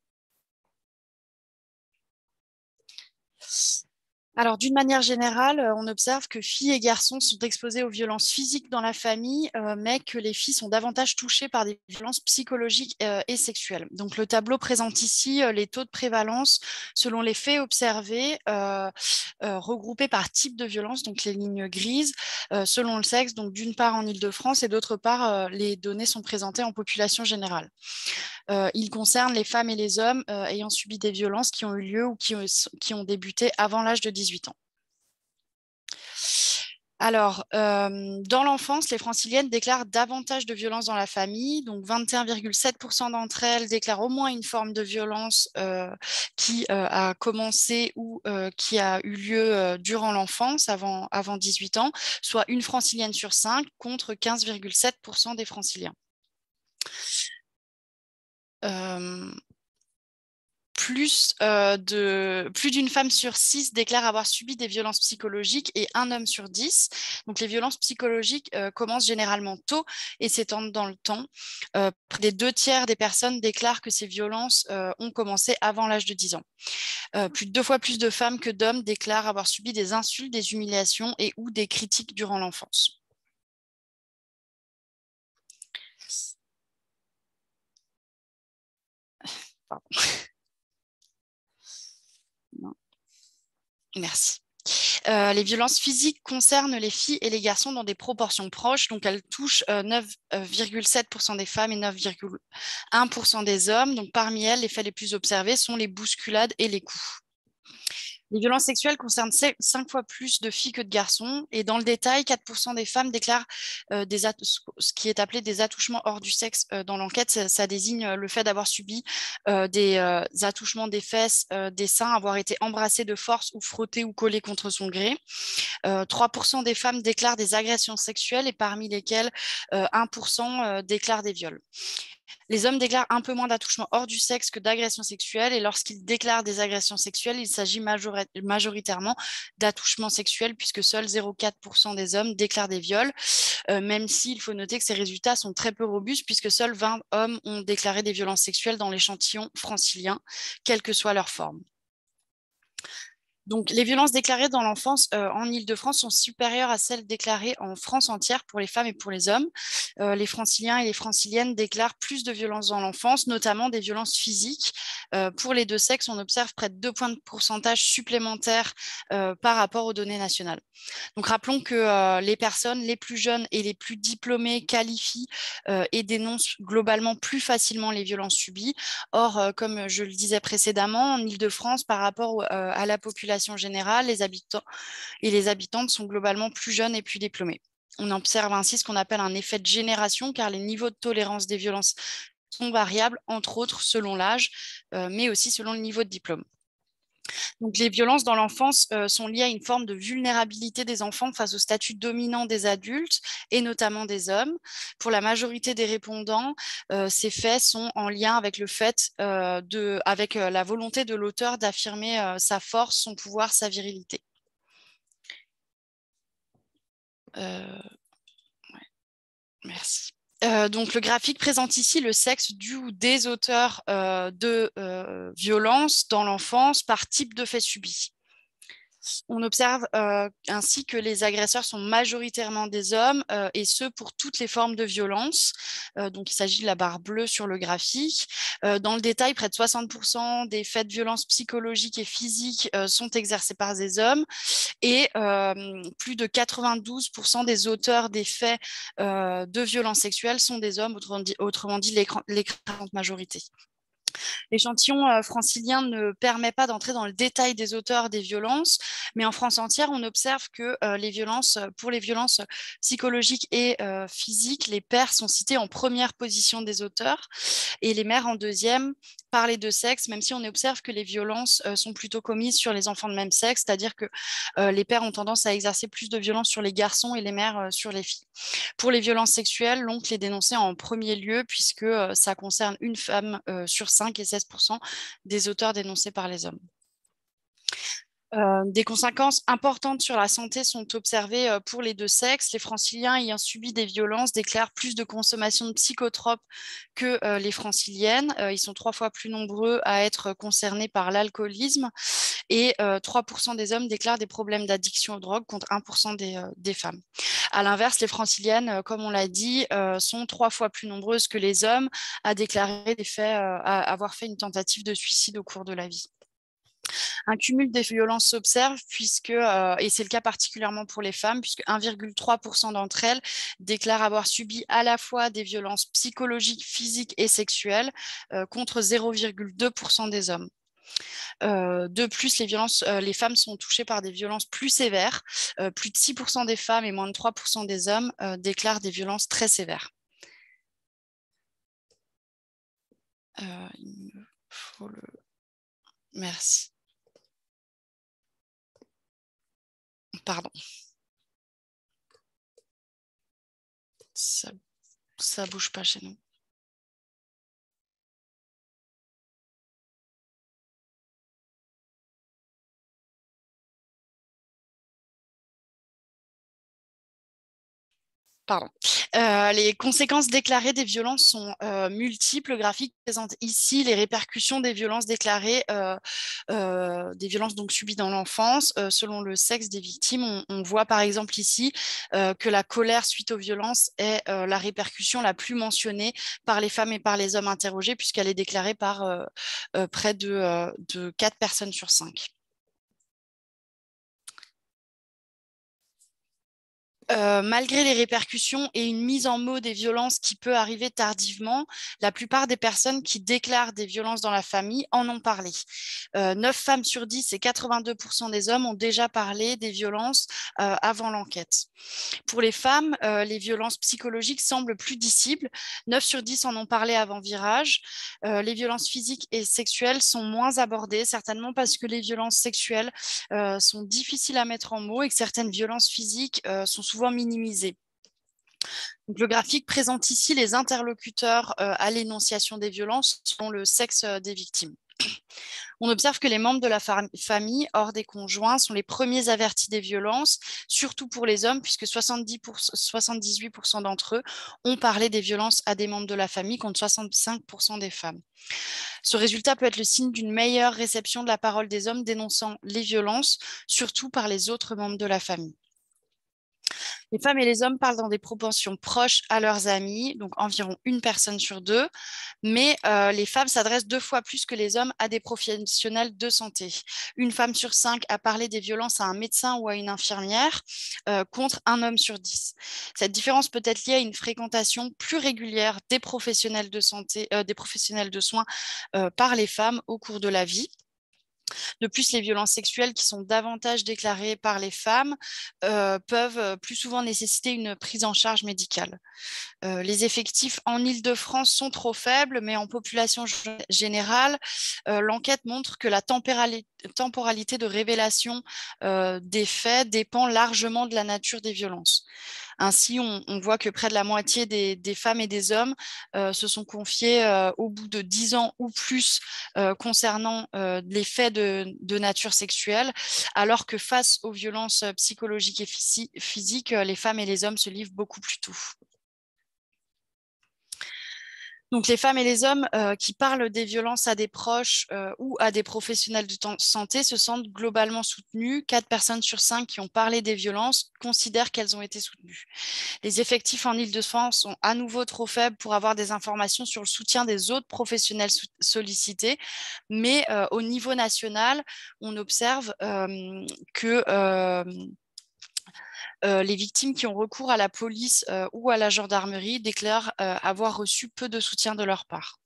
Alors, d'une manière générale, on observe que filles et garçons sont exposés aux violences physiques dans la famille, mais que les filles sont davantage touchées par des violences psychologiques et sexuelles. Donc, le tableau présente ici les taux de prévalence selon les faits observés, regroupés par type de violence, donc les lignes grises, selon le sexe, donc d'une part en Île-de-France et d'autre part, les données sont présentées en population générale. Il concerne les femmes et les hommes ayant subi des violences qui ont eu lieu ou qui ont débuté avant l'âge de 18 ans. Alors, dans l'enfance, les franciliennes déclarent davantage de violences dans la famille. Donc, 21,7% d'entre elles déclarent au moins une forme de violence qui a commencé ou qui a eu lieu durant l'enfance, avant 18 ans, soit une francilienne sur 5 contre 15,7% des franciliens. Plus d'une femme sur 6 déclare avoir subi des violences psychologiques et un homme sur 10. Donc, les violences psychologiques commencent généralement tôt et s'étendent dans le temps. Près des 2/3 des personnes déclarent que ces violences ont commencé avant l'âge de 10 ans. Plus de 2 fois plus de femmes que d'hommes déclarent avoir subi des insultes, des humiliations et ou des critiques durant l'enfance. Pardon. Non. Merci. Les violences physiques concernent les filles et les garçons dans des proportions proches, donc elles touchent 9,7% des femmes et 9,1% des hommes. Donc parmi elles, les faits les plus observés sont les bousculades et les coups. Les violences sexuelles concernent 5 fois plus de filles que de garçons. Et dans le détail, 4% des femmes déclarent ce qui est appelé des attouchements hors du sexe. Dans l'enquête, ça désigne le fait d'avoir subi des attouchements des fesses, des seins, avoir été embrassé de force ou frotté ou collé contre son gré. 3% des femmes déclarent des agressions sexuelles et parmi lesquelles 1% déclarent des viols. Les hommes déclarent un peu moins d'attouchements hors du sexe que d'agressions sexuelles et lorsqu'ils déclarent des agressions sexuelles, il s'agit majoritairement d'attouchements sexuels puisque seuls 0,4% des hommes déclarent des viols, même s'il faut noter que ces résultats sont très peu robustes puisque seuls 20 hommes ont déclaré des violences sexuelles dans l'échantillon francilien, quelle que soit leur forme. Donc, les violences déclarées dans l'enfance en Île-de-France sont supérieures à celles déclarées en France entière pour les femmes et pour les hommes. Les franciliens et les franciliennes déclarent plus de violences dans l'enfance, notamment des violences physiques. Pour les deux sexes, on observe près de 2 points de pourcentage supplémentaires par rapport aux données nationales. Donc, rappelons que les personnes les plus jeunes et les plus diplômées qualifient et dénoncent globalement plus facilement les violences subies. Or, comme je le disais précédemment, en Île-de-France, par rapport à la population générale, les habitants et les habitantes sont globalement plus jeunes et plus diplômés. On observe ainsi ce qu'on appelle un effet de génération, car les niveaux de tolérance des violences sont variables, entre autres selon l'âge, mais aussi selon le niveau de diplôme. Donc, les violences dans l'enfance sont liées à une forme de vulnérabilité des enfants face au statut dominant des adultes et notamment des hommes. Pour la majorité des répondants, ces faits sont en lien avec le fait avec la volonté de l'auteur d'affirmer sa force, son pouvoir, sa virilité. Ouais. Merci. Donc, le graphique présente ici le sexe du ou des auteurs de violences dans l'enfance par type de fait subi. On observe ainsi que les agresseurs sont majoritairement des hommes et ce pour toutes les formes de violence. Donc, il s'agit de la barre bleue sur le graphique. Dans le détail, près de 60% des faits de violence psychologiques et physiques sont exercés par des hommes et plus de 92% des auteurs des faits de violences sexuelles sont des hommes, autrement dit l'écrasante majorité. L'échantillon francilien ne permet pas d'entrer dans le détail des auteurs des violences, mais en France entière, on observe que pour les violences psychologiques et physiques, les pères sont cités en première position des auteurs et les mères en deuxième par les deux sexes, même si on observe que les violences sont plutôt commises sur les enfants de même sexe, c'est-à-dire que les pères ont tendance à exercer plus de violences sur les garçons et les mères sur les filles. Pour les violences sexuelles, l'oncle est dénoncé en premier lieu puisque ça concerne une femme sur 5 et 16% des auteurs dénoncés par les hommes. Des conséquences importantes sur la santé sont observées pour les deux sexes. Les franciliens ayant subi des violences déclarent plus de consommation de psychotropes que les franciliennes. Ils sont 3 fois plus nombreux à être concernés par l'alcoolisme et 3% des hommes déclarent des problèmes d'addiction aux drogues contre 1% des femmes. À l'inverse, les franciliennes, comme on l'a dit, sont 3 fois plus nombreuses que les hommes à déclarer à avoir fait une tentative de suicide au cours de la vie. Un cumul des violences s'observe et c'est le cas particulièrement pour les femmes, puisque 1,3% d'entre elles déclarent avoir subi à la fois des violences psychologiques, physiques et sexuelles, contre 0,2% des hommes. De plus, les femmes sont touchées par des violences plus sévères. Plus de 6% des femmes et moins de 3% des hommes déclarent des violences très sévères. Il me faut le... Merci. Pardon. Ça bouge pas chez nous. Pardon. Les conséquences déclarées des violences sont multiples. Le graphique présente ici les répercussions des violences déclarées, des violences donc subies dans l'enfance. Selon le sexe des victimes, on voit par exemple ici que la colère suite aux violences est la répercussion la plus mentionnée par les femmes et par les hommes interrogés, puisqu'elle est déclarée par près de 4 personnes sur 5. Malgré les répercussions et une mise en mots des violences qui peut arriver tardivement, la plupart des personnes qui déclarent des violences dans la famille en ont parlé. 9 femmes sur 10 et 82% des hommes ont déjà parlé des violences avant l'enquête. Pour les femmes, les violences psychologiques semblent plus dissibles. 9 sur 10 en ont parlé avant virage. Les violences physiques et sexuelles sont moins abordées, certainement parce que les violences sexuelles sont difficiles à mettre en mots et que certaines violences physiques sont souvent minimisées. Donc, le graphique présente ici les interlocuteurs à l'énonciation des violences selon le sexe des victimes. On observe que les membres de la famille, hors des conjoints, sont les premiers avertis des violences, surtout pour les hommes, puisque 78% d'entre eux ont parlé des violences à des membres de la famille, contre 65% des femmes. Ce résultat peut être le signe d'une meilleure réception de la parole des hommes dénonçant les violences, surtout par les autres membres de la famille. Les femmes et les hommes parlent dans des proportions proches à leurs amis, donc environ 1 personne sur 2, mais les femmes s'adressent 2 fois plus que les hommes à des professionnels de santé. 1 femme sur 5 a parlé des violences à un médecin ou à une infirmière, contre 1 homme sur 10. Cette différence peut être liée à une fréquentation plus régulière des professionnels de santé, des professionnels de soins par les femmes au cours de la vie. De plus, les violences sexuelles qui sont davantage déclarées par les femmes peuvent plus souvent nécessiter une prise en charge médicale. Les effectifs en Île-de-France sont trop faibles, mais en population générale, l'enquête montre que la temporalité de révélation des faits dépend largement de la nature des violences. Ainsi, on voit que près de la moitié des femmes et des hommes se sont confiés au bout de 10 ans ou plus concernant les faits de nature sexuelle, alors que face aux violences psychologiques et physiques, les femmes et les hommes se livrent beaucoup plus tôt. Donc, les femmes et les hommes qui parlent des violences à des proches ou à des professionnels de santé se sentent globalement soutenus. 4 personnes sur 5 qui ont parlé des violences considèrent qu'elles ont été soutenues. Les effectifs en Île-de-France sont à nouveau trop faibles pour avoir des informations sur le soutien des autres professionnels sollicités, mais au niveau national, on observe que les victimes qui ont recours à la police ou à la gendarmerie déclarent avoir reçu peu de soutien de leur part.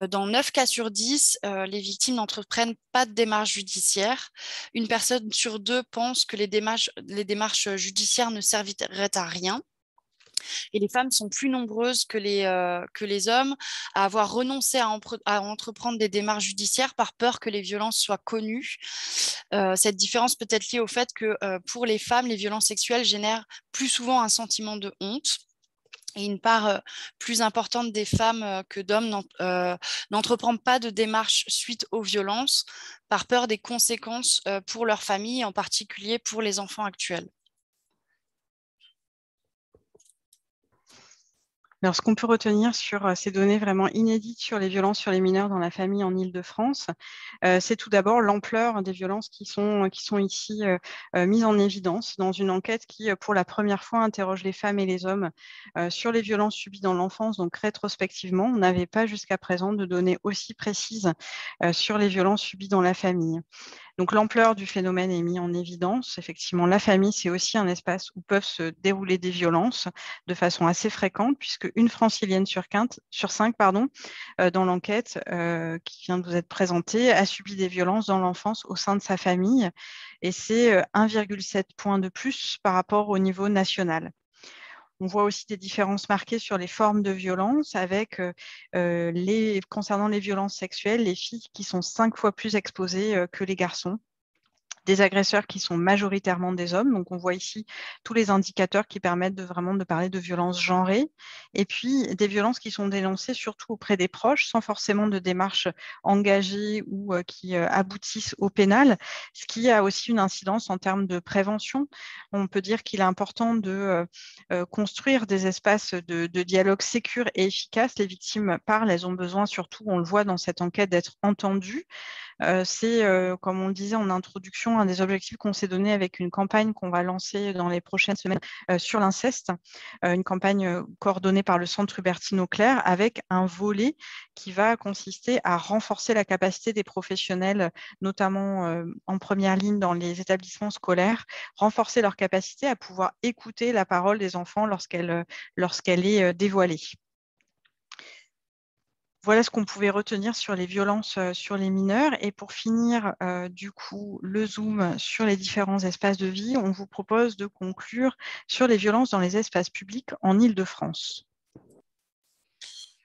Dans 9 cas sur 10, les victimes n'entreprennent pas de démarche judiciaire. 1 personne sur 2 pense que les démarches judiciaires ne serviraient à rien. Et les femmes sont plus nombreuses que les hommes à avoir renoncé à entreprendre des démarches judiciaires par peur que les violences soient connues. Cette différence peut être liée au fait que pour les femmes, les violences sexuelles génèrent plus souvent un sentiment de honte. Et une part plus importante des femmes que d'hommes n'entreprennent pas de démarche suite aux violences par peur des conséquences pour leur famille, en particulier pour les enfants actuels. Alors, ce qu'on peut retenir sur ces données vraiment inédites sur les violences sur les mineurs dans la famille en Île-de-France, c'est tout d'abord l'ampleur des violences qui sont ici mises en évidence dans une enquête qui, pour la première fois, interroge les femmes et les hommes sur les violences subies dans l'enfance. Donc, rétrospectivement, on n'avait pas jusqu'à présent de données aussi précises sur les violences subies dans la famille. Donc, l'ampleur du phénomène est mise en évidence. Effectivement, la famille, c'est aussi un espace où peuvent se dérouler des violences de façon assez fréquente, puisque 1 francilienne sur 5 dans l'enquête qui vient de vous être présentée, a subi des violences dans l'enfance au sein de sa famille. Et c'est 1,7 point de plus par rapport au niveau national. On voit aussi des différences marquées sur les formes de violence avec, concernant les violences sexuelles, les filles qui sont 5 fois plus exposées que les garçons. Des agresseurs qui sont majoritairement des hommes. Donc, on voit ici tous les indicateurs qui permettent de parler de violences genrées. Et puis, des violences qui sont dénoncées surtout auprès des proches, sans forcément de démarches engagées ou qui aboutissent au pénal, ce qui a aussi une incidence en termes de prévention. On peut dire qu'il est important de construire des espaces de dialogue sécurs et efficaces. Les victimes parlent, elles ont besoin surtout, on le voit dans cette enquête, d'être entendues. C'est, comme on le disait en introduction, un des objectifs qu'on s'est donné avec une campagne qu'on va lancer dans les prochaines semaines sur l'inceste, une campagne coordonnée par le Centre Hubertine Auclair avec un volet qui va consister à renforcer la capacité des professionnels, notamment en première ligne dans les établissements scolaires, renforcer leur capacité à pouvoir écouter la parole des enfants lorsqu'elle est dévoilée. Voilà ce qu'on pouvait retenir sur les violences sur les mineurs. Et pour finir, du coup, le zoom sur les différents espaces de vie, on vous propose de conclure sur les violences dans les espaces publics en Île-de-France.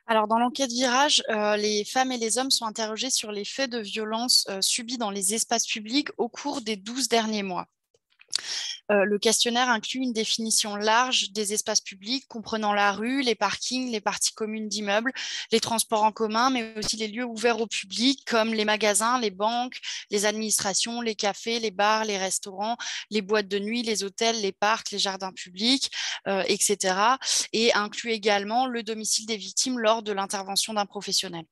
Alors, dans l'enquête Virage, les femmes et les hommes sont interrogés sur les faits de violence subis dans les espaces publics au cours des 12 derniers mois. Le questionnaire inclut une définition large des espaces publics comprenant la rue, les parkings, les parties communes d'immeubles, les transports en commun, mais aussi les lieux ouverts au public comme les magasins, les banques, les administrations, les cafés, les bars, les restaurants, les boîtes de nuit, les hôtels, les parcs, les jardins publics, etc. Et inclut également le domicile des victimes lors de l'intervention d'un professionnel.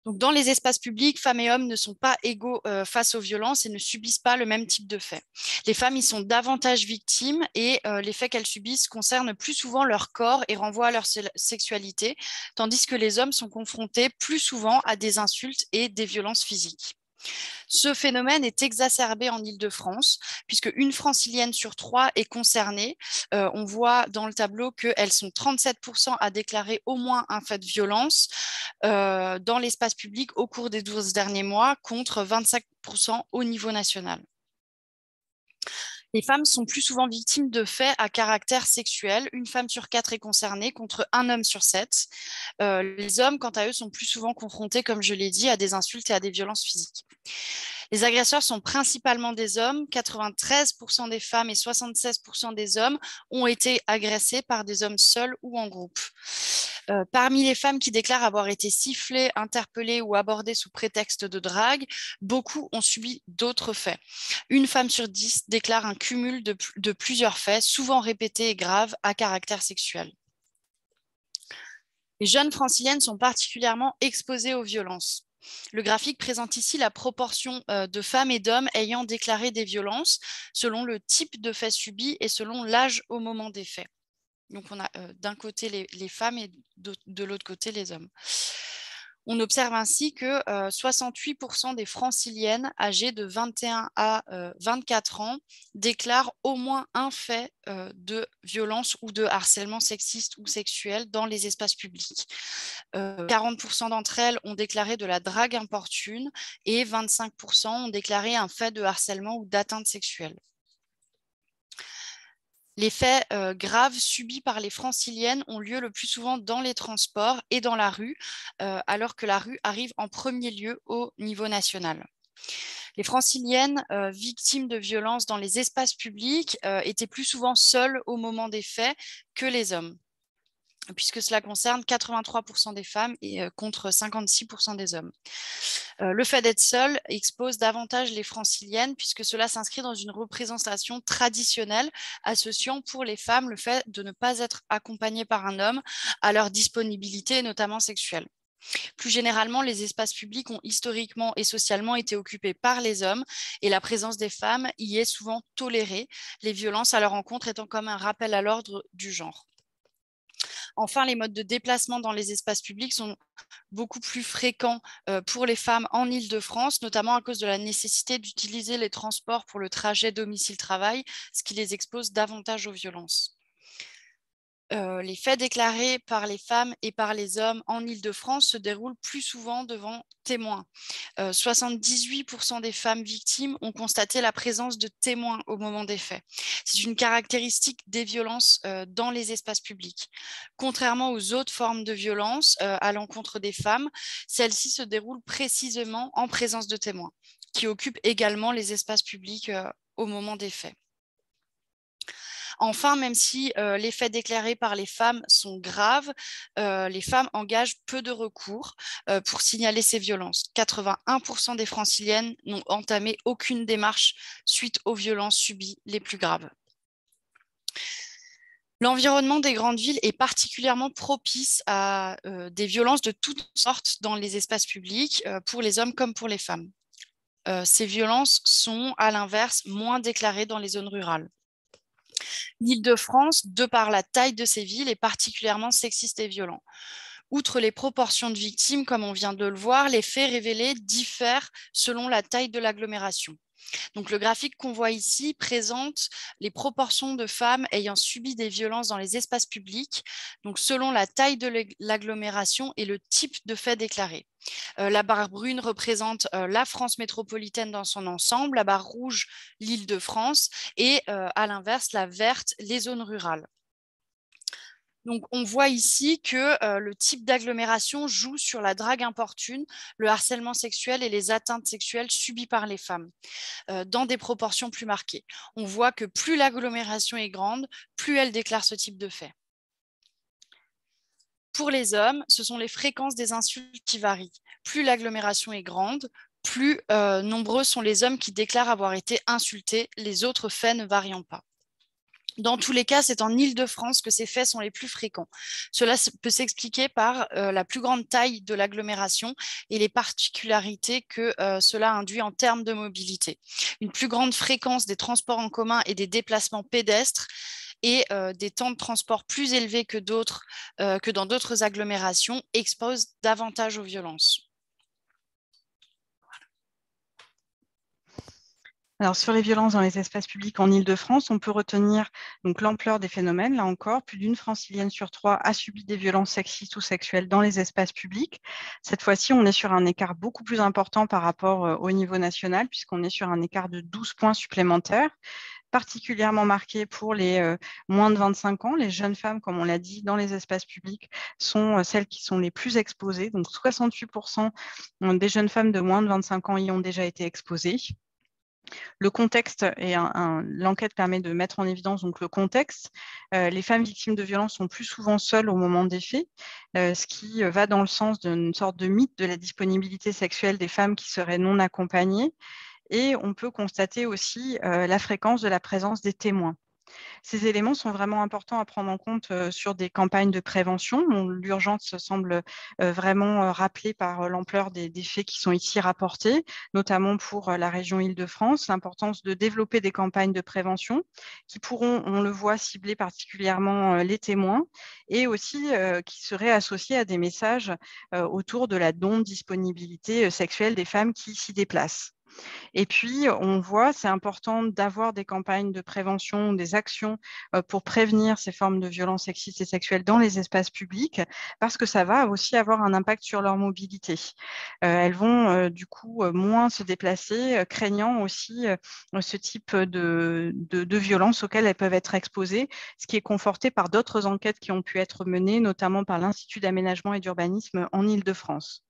Donc, dans les espaces publics, femmes et hommes ne sont pas égaux face aux violences et ne subissent pas le même type de faits. Les femmes y sont davantage victimes et les faits qu'elles subissent concernent plus souvent leur corps et renvoient à leur sexualité, tandis que les hommes sont confrontés plus souvent à des insultes et des violences physiques. Ce phénomène est exacerbé en Île-de-France, puisque une francilienne sur 3 est concernée. On voit dans le tableau qu'elles sont 37% à déclarer au moins un fait de violence dans l'espace public au cours des 12 derniers mois, contre 25% au niveau national. Les femmes sont plus souvent victimes de faits à caractère sexuel. Une femme sur 4 est concernée contre un homme sur 7. Les hommes, quant à eux, sont plus souvent confrontés, comme je l'ai dit, à des insultes et à des violences physiques. Les agresseurs sont principalement des hommes. 93% des femmes et 76% des hommes ont été agressés par des hommes seuls ou en groupe. Parmi les femmes qui déclarent avoir été sifflées, interpellées ou abordées sous prétexte de drague, beaucoup ont subi d'autres faits. Une femme sur 10 déclare un cumul de plusieurs faits, souvent répétés et graves, à caractère sexuel. Les jeunes franciliennes sont particulièrement exposées aux violences. Le graphique présente ici la proportion de femmes et d'hommes ayant déclaré des violences selon le type de fait subi et selon l'âge au moment des faits. Donc, on a d'un côté les femmes et de l'autre côté les hommes. On observe ainsi que 68% des franciliennes âgées de 21 à 24 ans déclarent au moins un fait de violence ou de harcèlement sexiste ou sexuel dans les espaces publics. 40% d'entre elles ont déclaré de la drague importune et 25% ont déclaré un fait de harcèlement ou d'atteinte sexuelle. Les faits graves subis par les franciliennes ont lieu le plus souvent dans les transports et dans la rue, alors que la rue arrive en premier lieu au niveau national. Les franciliennes victimes de violences dans les espaces publics étaient plus souvent seules au moment des faits que les hommes, puisque cela concerne 83% des femmes et contre 56% des hommes. Le fait d'être seule expose davantage les franciliennes, puisque cela s'inscrit dans une représentation traditionnelle associant pour les femmes le fait de ne pas être accompagnées par un homme à leur disponibilité, notamment sexuelle. Plus généralement, les espaces publics ont historiquement et socialement été occupés par les hommes et la présence des femmes y est souvent tolérée, les violences à leur encontre étant comme un rappel à l'ordre du genre. Enfin, les modes de déplacement dans les espaces publics sont beaucoup plus fréquents pour les femmes en Île-de-France, notamment à cause de la nécessité d'utiliser les transports pour le trajet domicile-travail, ce qui les expose davantage aux violences. Les faits déclarés par les femmes et par les hommes en Île-de-France se déroulent plus souvent devant témoins. 78% des femmes victimes ont constaté la présence de témoins au moment des faits. C'est une caractéristique des violences dans les espaces publics. Contrairement aux autres formes de violence à l'encontre des femmes, celle-ci se déroule précisément en présence de témoins, qui occupent également les espaces publics au moment des faits. Enfin, même si les faits déclarés par les femmes sont graves, les femmes engagent peu de recours pour signaler ces violences. 81% des franciliennes n'ont entamé aucune démarche suite aux violences subies les plus graves. L'environnement des grandes villes est particulièrement propice à des violences de toutes sortes dans les espaces publics, pour les hommes comme pour les femmes. Ces violences sont, à l'inverse, moins déclarées dans les zones rurales. L'Île-de-France, de par la taille de ces villes, est particulièrement sexiste et violent. Outre les proportions de victimes, comme on vient de le voir, les faits révélés diffèrent selon la taille de l'agglomération. Donc, le graphique qu'on voit ici présente les proportions de femmes ayant subi des violences dans les espaces publics, donc selon la taille de l'agglomération et le type de fait déclaré. La barre brune représente la France métropolitaine dans son ensemble, la barre rouge, l'Île-de-France, et à l'inverse, la verte, les zones rurales. Donc, on voit ici que le type d'agglomération joue sur la drague importune, le harcèlement sexuel et les atteintes sexuelles subies par les femmes, dans des proportions plus marquées. On voit que plus l'agglomération est grande, plus elle déclare ce type de fait. Pour les hommes, ce sont les fréquences des insultes qui varient. Plus l'agglomération est grande, plus nombreux sont les hommes qui déclarent avoir été insultés, les autres faits ne variant pas. Dans tous les cas, c'est en Île-de-France que ces faits sont les plus fréquents. Cela peut s'expliquer par la plus grande taille de l'agglomération et les particularités que cela induit en termes de mobilité. Une plus grande fréquence des transports en commun et des déplacements pédestres et des temps de transport plus élevés que dans d'autres agglomérations exposent davantage aux violences. Alors, sur les violences dans les espaces publics en Île-de-France, on peut retenir l'ampleur des phénomènes. Là encore, plus d'une Francilienne sur 3 a subi des violences sexistes ou sexuelles dans les espaces publics. Cette fois-ci, on est sur un écart beaucoup plus important par rapport au niveau national, puisqu'on est sur un écart de 12 points supplémentaires, particulièrement marqué pour les moins de 25 ans. Les jeunes femmes, comme on l'a dit, dans les espaces publics, sont celles qui sont les plus exposées. Donc, 68% des jeunes femmes de moins de 25 ans y ont déjà été exposées. Le contexte, et l'enquête permet de mettre en évidence donc, le contexte. Les femmes victimes de violences sont plus souvent seules au moment des faits, ce qui va dans le sens d'une sorte de mythe de la disponibilité sexuelle des femmes qui seraient non accompagnées. Et on peut constater aussi la fréquence de la présence des témoins. Ces éléments sont vraiment importants à prendre en compte sur des campagnes de prévention. L'urgence semble vraiment rappelée par l'ampleur des faits qui sont ici rapportés, notamment pour la région Île-de-France, l'importance de développer des campagnes de prévention qui pourront, on le voit, cibler particulièrement les témoins et aussi qui seraient associés à des messages autour de la non-disponibilité sexuelle des femmes qui s'y déplacent. Et puis, on voit, c'est important d'avoir des campagnes de prévention, des actions pour prévenir ces formes de violences sexistes et sexuelles dans les espaces publics, parce que ça va aussi avoir un impact sur leur mobilité. Elles vont du coup moins se déplacer, craignant aussi ce type de violences auxquelles elles peuvent être exposées, ce qui est conforté par d'autres enquêtes qui ont pu être menées, notamment par l'Institut d'aménagement et d'urbanisme en Île-de-France.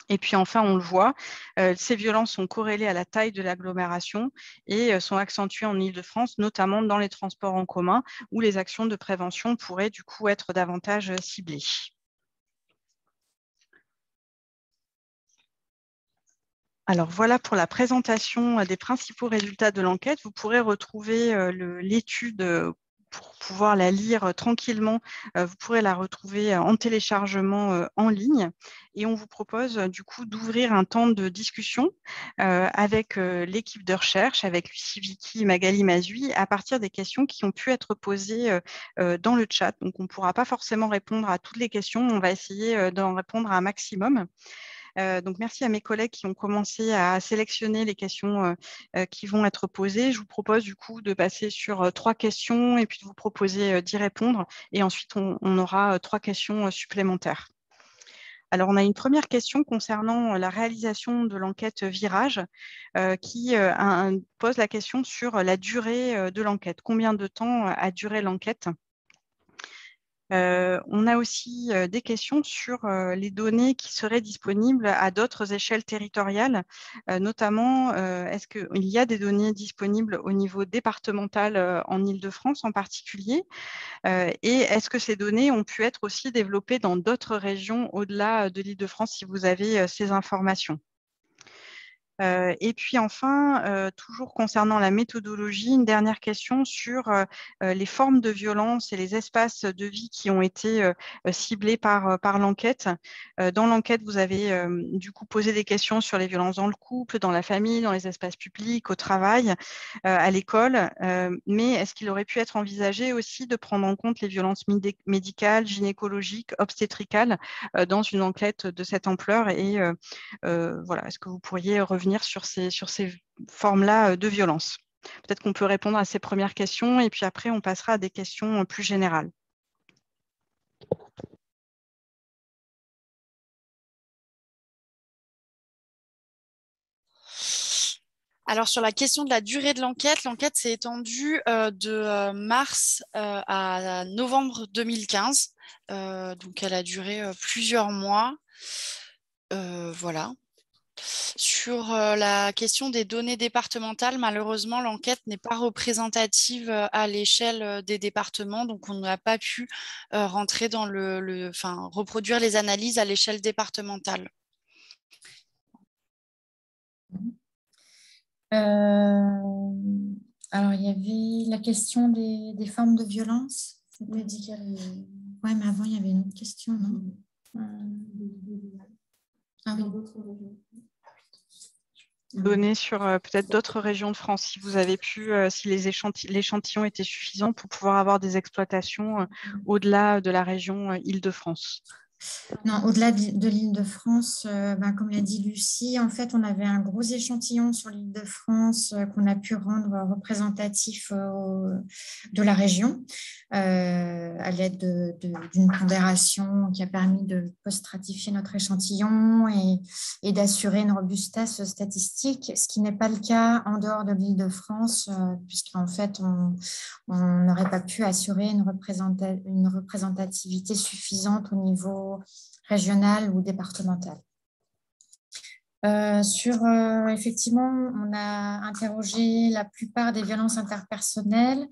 Et puis enfin, on le voit, ces violences sont corrélées à la taille de l'agglomération et sont accentuées en Île-de-France, notamment dans les transports en commun, où les actions de prévention pourraient du coup être davantage ciblées. Alors voilà pour la présentation des principaux résultats de l'enquête. Vous pourrez retrouver l'étude pour pouvoir la lire tranquillement. Vous pourrez la retrouver en téléchargement en ligne. Et on vous propose du coup d'ouvrir un temps de discussion avec l'équipe de recherche, avec Lucie Vicky et Magali Mazui, à partir des questions qui ont pu être posées dans le chat. Donc, on ne pourra pas forcément répondre à toutes les questions. On va essayer d'en répondre à un maximum. Donc, merci à mes collègues qui ont commencé à sélectionner les questions qui vont être posées. Je vous propose du coup de passer sur 3 questions et puis de vous proposer d'y répondre. Et ensuite, on aura 3 questions supplémentaires. Alors, on a une première question concernant la réalisation de l'enquête Virage qui pose la question sur la durée de l'enquête. Combien de temps a duré l'enquête ? On a aussi des questions sur les données qui seraient disponibles à d'autres échelles territoriales, notamment est-ce qu'il y a des données disponibles au niveau départemental en Île-de-France en particulier, et est-ce que ces données ont pu être aussi développées dans d'autres régions au-delà de l'Île-de-France si vous avez ces informations. Et puis enfin, toujours concernant la méthodologie, une dernière question sur les formes de violence et les espaces de vie qui ont été ciblés par l'enquête. Dans l'enquête, vous avez du coup posé des questions sur les violences dans le couple, dans la famille, dans les espaces publics, au travail, à l'école. Mais est-ce qu'il aurait pu être envisagé aussi de prendre en compte les violences médicales, gynécologiques, obstétricales dans une enquête de cette ampleur? Et voilà, est-ce que vous pourriez revenir sur ces formes-là de violence? Peut-être qu'on peut répondre à ces premières questions et puis après, on passera à des questions plus générales. Alors, sur la question de la durée de l'enquête s'est étendue de mars à novembre 2015. Donc, elle a duré plusieurs mois. Voilà. Sur la question des données départementales, malheureusement, l'enquête n'est pas représentative à l'échelle des départements, donc on n'a pas pu rentrer dans reproduire les analyses à l'échelle départementale. Alors, il y avait la question des formes de violence. Oui, mais avant, il y avait une autre question, non? Ah oui. Données sur peut-être d'autres régions de France, si vous avez pu, si l'échantillon était suffisant pour pouvoir avoir des exploitations au-delà de la région Île-de-France. Non, au-delà de l'Île-de-France, comme l'a dit Lucie, en fait, on avait un gros échantillon sur l'Île-de-France qu'on a pu rendre représentatif de la région à l'aide d'une pondération qui a permis de post-stratifier notre échantillon et d'assurer une robustesse statistique, ce qui n'est pas le cas en dehors de l'Île-de-France, puisqu'en fait, on n'aurait pas pu assurer une représentativité suffisante au niveau régional ou départemental. Effectivement, on a interrogé la plupart des violences interpersonnelles.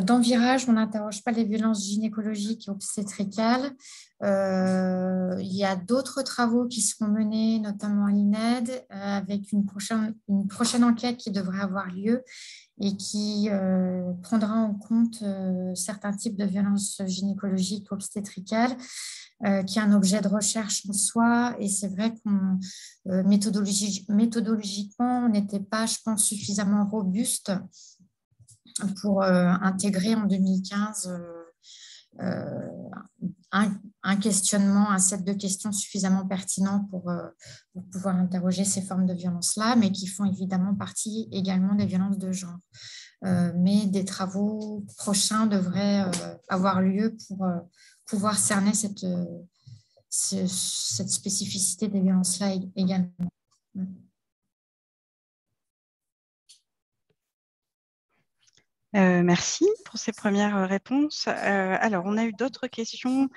Dans Virage, on n'interroge pas les violences gynécologiques et obstétricales. Il y a d'autres travaux qui seront menés, notamment à l'INED, avec une prochaine enquête qui devrait avoir lieu et qui prendra en compte certains types de violences gynécologiques ou obstétricales, qui est un objet de recherche en soi. Et c'est vrai qu'on méthodologiquement, on n'était pas, je pense, suffisamment robuste pour intégrer en 2015 un questionnement, un set de questions suffisamment pertinent pour pouvoir interroger ces formes de violence-là, mais qui font évidemment partie également des violences de genre. Mais des travaux prochains devraient avoir lieu pour pouvoir cerner cette spécificité des violences-là également. Merci pour ces premières réponses. Alors, on a eu d'autres questions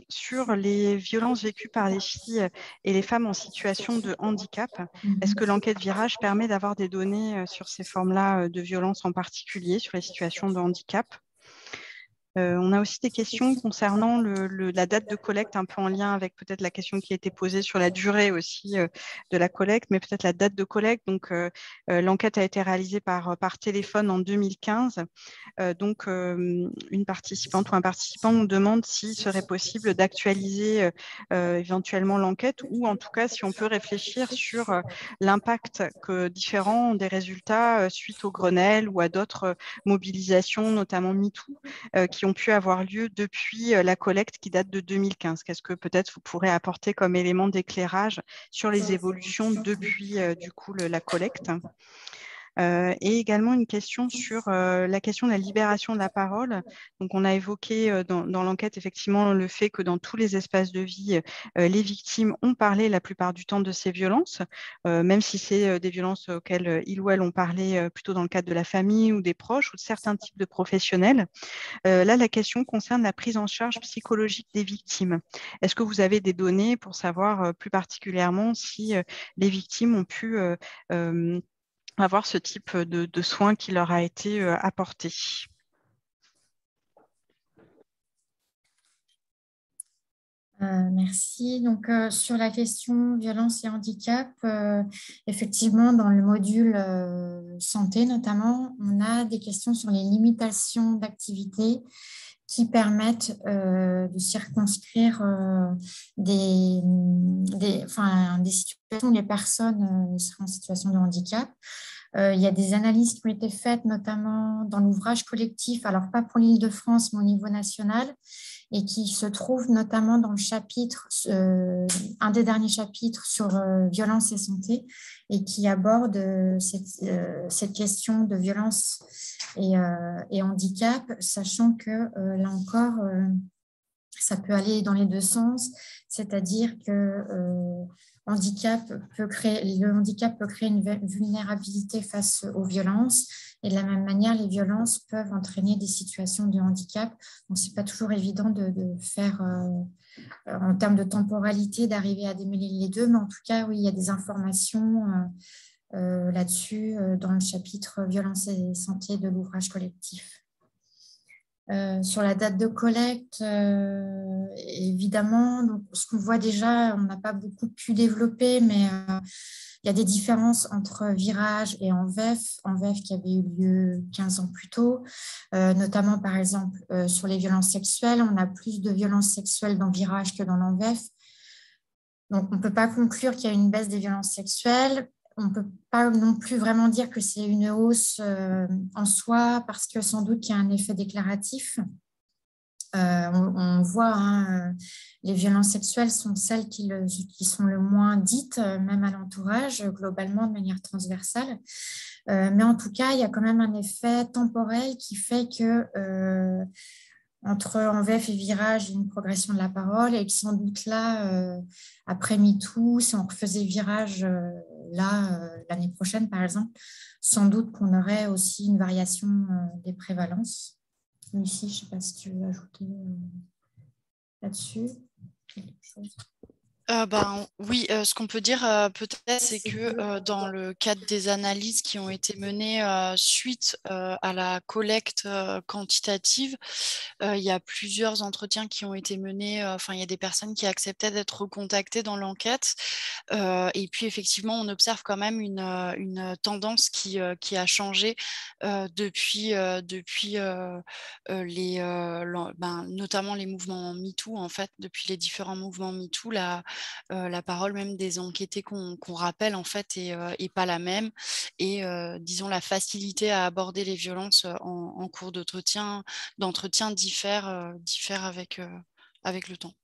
sur les violences vécues par les filles et les femmes en situation de handicap. Est-ce que l'enquête Virage permet d'avoir des données sur ces formes-là de violence, en particulier sur les situations de handicap? On a aussi des questions concernant la date de collecte, un peu en lien avec peut-être la question qui a été posée sur la durée aussi de la collecte, mais peut-être la date de collecte. Donc, l'enquête a été réalisée par téléphone en 2015. Donc, une participante ou un participant nous demande s'il serait possible d'actualiser éventuellement l'enquête, ou en tout cas si on peut réfléchir sur l'impact différent des résultats suite au Grenelle ou à d'autres mobilisations, notamment MeToo, qui ont pu avoir lieu depuis la collecte qui date de 2015. Qu'est-ce que peut-être vous pourrez apporter comme élément d'éclairage sur les évolutions depuis du coup la collecte? Et également une question sur la question de la libération de la parole. Donc, on a évoqué dans l'enquête effectivement le fait que dans tous les espaces de vie, les victimes ont parlé la plupart du temps de ces violences, même si c'est des violences auxquelles ils ou elles ont parlé plutôt dans le cadre de la famille ou des proches ou de certains types de professionnels. Là, la question concerne la prise en charge psychologique des victimes. Est-ce que vous avez des données pour savoir plus particulièrement si les victimes ont pu avoir ce type de soins qui leur a été apporté? Merci. Donc, sur la question violence et handicap, effectivement, dans le module santé notamment, on a des questions sur les limitations d'activité qui permettent de circonscrire des situations où les personnes seraient en situation de handicap. Il y a des analyses qui ont été faites, notamment dans l'ouvrage collectif, alors pas pour l'Île-de-France, mais au niveau national, et qui se trouve notamment dans le chapitre, un des derniers chapitres sur violence et santé, et qui aborde cette question de violence et handicap, sachant que là encore, ça peut aller dans les deux sens, c'est-à-dire que le handicap peut créer une vulnérabilité face aux violences, et de la même manière, les violences peuvent entraîner des situations de handicap. Donc, ce n'est pas toujours évident de faire, en termes de temporalité, d'arriver à démêler les deux, mais en tout cas, oui, il y a des informations là-dessus dans le chapitre violence et santé de l'ouvrage collectif. Sur la date de collecte, évidemment, donc, ce qu'on voit déjà, on n'a pas beaucoup pu développer, mais il y a des différences entre Virage et Envef qui avait eu lieu 15 ans plus tôt, notamment par exemple sur les violences sexuelles. On a plus de violences sexuelles dans Virage que dans l'Envef. Donc, on ne peut pas conclure qu'il y a une baisse des violences sexuelles. On ne peut pas non plus vraiment dire que c'est une hausse en soi, parce que sans doute qu'il y a un effet déclaratif. On voit, les violences sexuelles sont celles qui sont le moins dites, même à l'entourage, globalement, de manière transversale. Mais en tout cas, il y a quand même un effet temporel qui fait que entre Envef et Virage, il y a une progression de la parole, et que sans doute là, après MeToo, si on refaisait Virage l'année prochaine, par exemple, sans doute qu'on aurait aussi une variation des prévalences. Lucie, je ne sais pas si tu veux ajouter là-dessus quelque chose. Oui, ce qu'on peut dire peut-être, c'est que dans le cadre des analyses qui ont été menées suite à la collecte quantitative, il y a plusieurs entretiens qui ont été menés. Enfin, il y a des personnes qui acceptaient d'être recontactées dans l'enquête. Et puis, effectivement, on observe quand même une tendance qui a changé depuis notamment les mouvements MeToo, en fait, depuis les différents mouvements MeToo, la parole même des enquêtés qu'on rappelle en fait est pas la même, et disons la facilité à aborder les violences en cours d'entretien diffère avec le temps.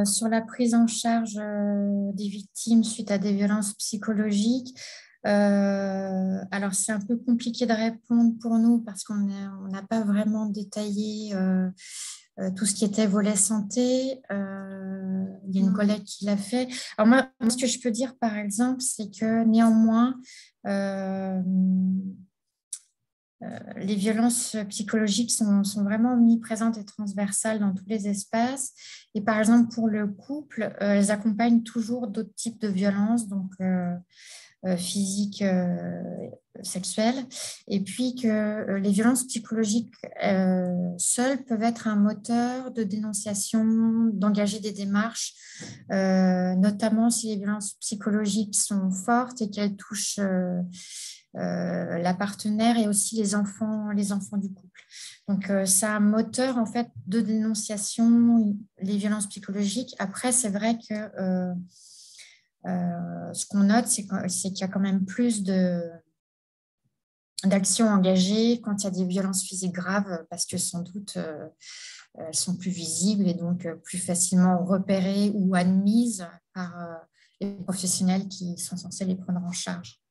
Sur la prise en charge des victimes suite à des violences psychologiques, alors c'est un peu compliqué de répondre pour nous parce qu'on n'a pas vraiment détaillé tout ce qui était volet santé. Il y a une collègue qui l'a fait. Alors moi, ce que je peux dire, par exemple, c'est que néanmoins, les violences psychologiques sont vraiment omniprésentes et transversales dans tous les espaces. Et par exemple, pour le couple, elles accompagnent toujours d'autres types de violences, donc physiques, sexuelles. Et puis que les violences psychologiques seules peuvent être un moteur de dénonciation, d'engager des démarches, notamment si les violences psychologiques sont fortes et qu'elles touchent la partenaire et aussi les enfants du couple. Donc, c'est un moteur en fait de dénonciation, les violences psychologiques. Après, c'est vrai que ce qu'on note, c'est qu'il y a quand même plus d'actions engagées quand il y a des violences physiques graves, parce que sans doute elles sont plus visibles et donc plus facilement repérées ou admises par les professionnels qui sont censés les prendre en charge.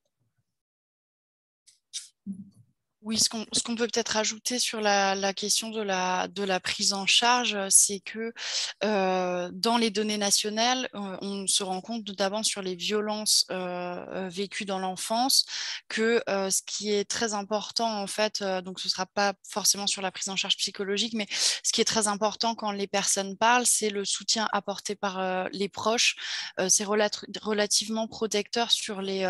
Oui, ce qu'on peut peut-être ajouter sur la question de la prise en charge, c'est que dans les données nationales, on se rend compte notamment sur les violences vécues dans l'enfance que ce qui est très important en fait, donc ce ne sera pas forcément sur la prise en charge psychologique, mais ce qui est très important quand les personnes parlent, c'est le soutien apporté par les proches. C'est relativement protecteur sur les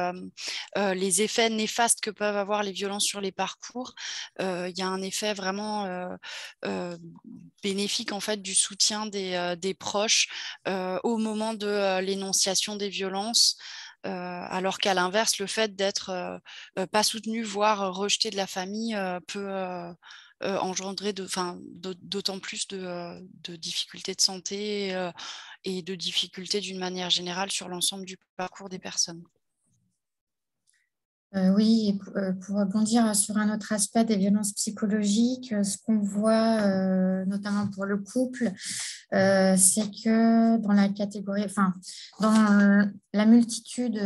effets néfastes que peuvent avoir les violences sur les parcours parcours, il y a un effet vraiment bénéfique en fait du soutien des proches au moment de l'énonciation des violences. Alors qu'à l'inverse, le fait d'être pas soutenu, voire rejeté de la famille peut engendrer d'autant plus de difficultés de santé et de difficultés d'une manière générale sur l'ensemble du parcours des personnes. Oui, et pour rebondir sur un autre aspect des violences psychologiques, ce qu'on voit, notamment pour le couple, c'est que dans la catégorie, dans la multitude,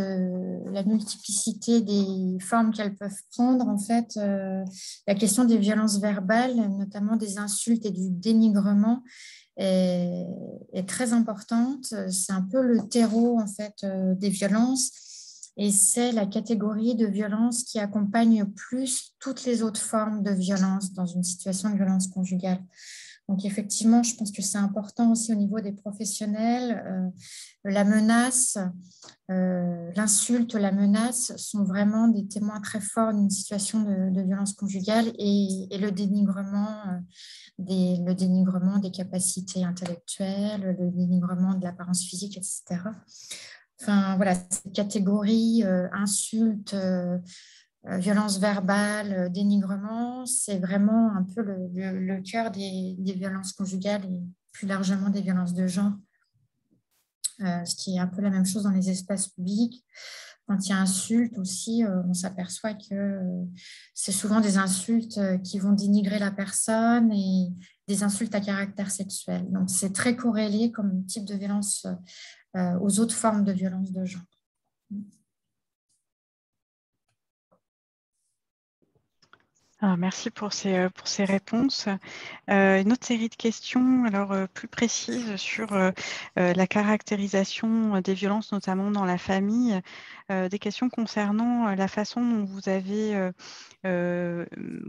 la multiplicité des formes qu'elles peuvent prendre, en fait, la question des violences verbales, notamment des insultes et du dénigrement, est très importante. C'est un peu le terreau, en fait, des violences. Et c'est la catégorie de violence qui accompagne plus toutes les autres formes de violence dans une situation de violence conjugale. Donc effectivement, je pense que c'est important aussi au niveau des professionnels. La menace, l'insulte, la menace sont vraiment des témoins très forts d'une situation de violence conjugale et le dénigrement des capacités intellectuelles, le dénigrement de l'apparence physique, etc. Enfin, voilà, cette catégorie insultes, violence verbale, dénigrement, c'est vraiment un peu le cœur des violences conjugales et plus largement des violences de genre. Ce qui est un peu la même chose dans les espaces publics. Quand il y a insulte aussi, on s'aperçoit que c'est souvent des insultes qui vont dénigrer la personne et des insultes à caractère sexuel. Donc, c'est très corrélé comme type de violence aux autres formes de violence de genre. Alors, merci pour ces réponses. Une autre série de questions plus précises sur la caractérisation des violences, notamment dans la famille. Des questions concernant la façon dont vous avez